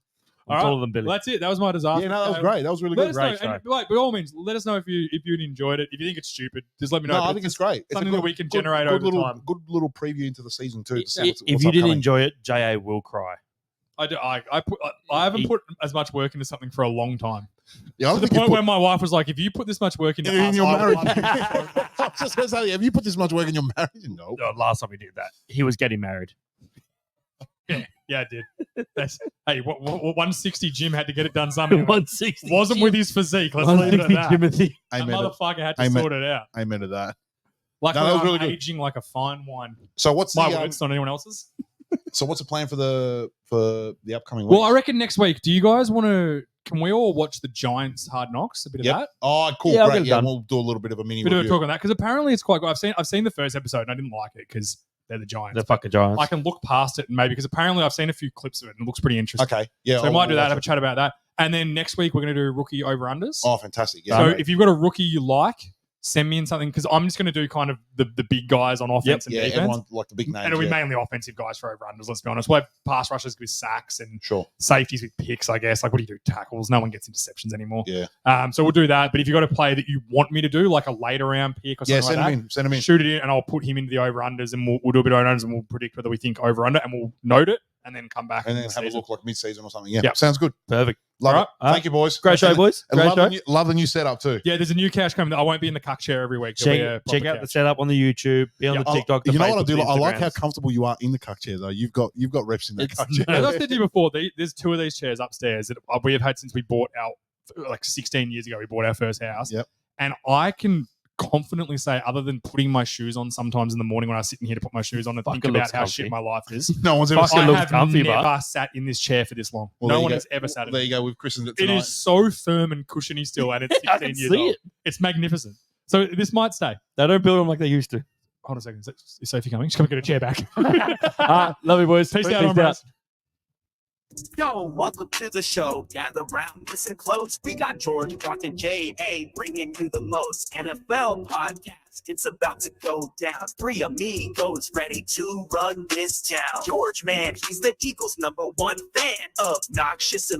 I'm All right. taller than Billy. Well, that's it. That was my disaster. Yeah, no, that was great. That was really Let good. us Great know, show. and, like, by all means, let us know if you'd enjoyed it. If you think it's stupid, just let me know. No, But I think it's great. It's something that we can generate good over little, time. Good little preview into the season too. To see If what's you didn't upcoming. enjoy it, JA will cry. I do. I haven't put as much work into something for a long time. Yeah, I To don't the think you point put- where my wife was like, "If you put this much work into in us, your I will marriage. love you." I was just gonna say, have you put this much work in your marriage? No. Last time we did that, he was getting married. Yeah, I did. Hey, what 160 Jim had to get it done somehow. 160. Wasn't with his physique. Let's leave it at 160 that. Timothy. That Amen. motherfucker had to Amen. sort it out. Amen to that. Like No, that was I'm really good. aging like a fine wine. So what's My the words, not anyone else's. so what's the plan for the upcoming week? Well, I reckon next week. Do you guys want to? Can we all watch the Giants Hard Knocks? A bit of that. Oh, cool. Yeah, I'll Great. get it Yeah, done. we'll do a little bit of a mini Bit of a review. talk on that because apparently it's quite good. I've seen the first episode and I didn't like it because they're the Giants. The fucking Giants. I can look past it and maybe because apparently I've seen a few clips of it and it looks pretty interesting. Okay. Yeah. So we I'll- might do we'll that. watch Have a it. chat about that. And then next week we're going to do rookie over unders. Oh, fantastic. Yeah. So great. if you've got a rookie you like, send me in something because I'm just going to do kind of the big guys on offense and yeah, defense. everyone like the big names. And it'll be yeah. mainly offensive guys for over unders. Let's be honest. We'll have pass rushers with sacks and Sure. safeties with picks, I guess. Like, what do you do? Tackles. No one gets interceptions anymore. Yeah. So we'll do that. But if you've got a play that you want me to do, like a later round pick or something Yeah. like Send that, them in. Send them in. shoot it in, and I'll put him into the over unders, and we'll do a bit of over unders, and we'll predict whether we think over under, and we'll note it, and then come back And in then the have a season. look like mid-season or something. Yeah. Yep. Sounds good. Perfect. Love All it. right. Thank you, boys. Great show, boys. And Great love, show. love the new setup too. Yeah, there's a new couch coming. I won't be in the cuck chair every week. There'll be a Check proper out the couch. setup on the YouTube. Be on Yeah. the TikTok. The You know what I Facebook, do? the I like how Instagrams. comfortable you are in the cuck chair, though. You've got reps in that It's cuck chair. As I said to you before, there's 2 of these chairs upstairs that we have had since we bought like 16 years ago. We bought our first house. Yep. And I can confidently say, other than putting my shoes on sometimes in the morning when I was sitting here to put my shoes on and think Fucking about looks how comfy. shit my life is, No one's ever Fucking seen I looks have comfy, never but- sat in this chair for this long. Well, no there you one go. has ever sat in There it. you go. We've christened it It tonight. is so firm and cushiony still, and it's I 16 can years see old. it. It's magnificent. So this might stay. They don't build them like they used to. Hold on a second. Is Sophie coming? She's coming to get a chair back. Love you, boys. Peace out, homies. Yo, welcome to the show. Gather round, listen close. We got George, Martin, J.A. bringing you the most NFL podcast. It's about to go down. Three amigos ready to run this town. George, man, he's the Eagles' #1 fan. Obnoxious and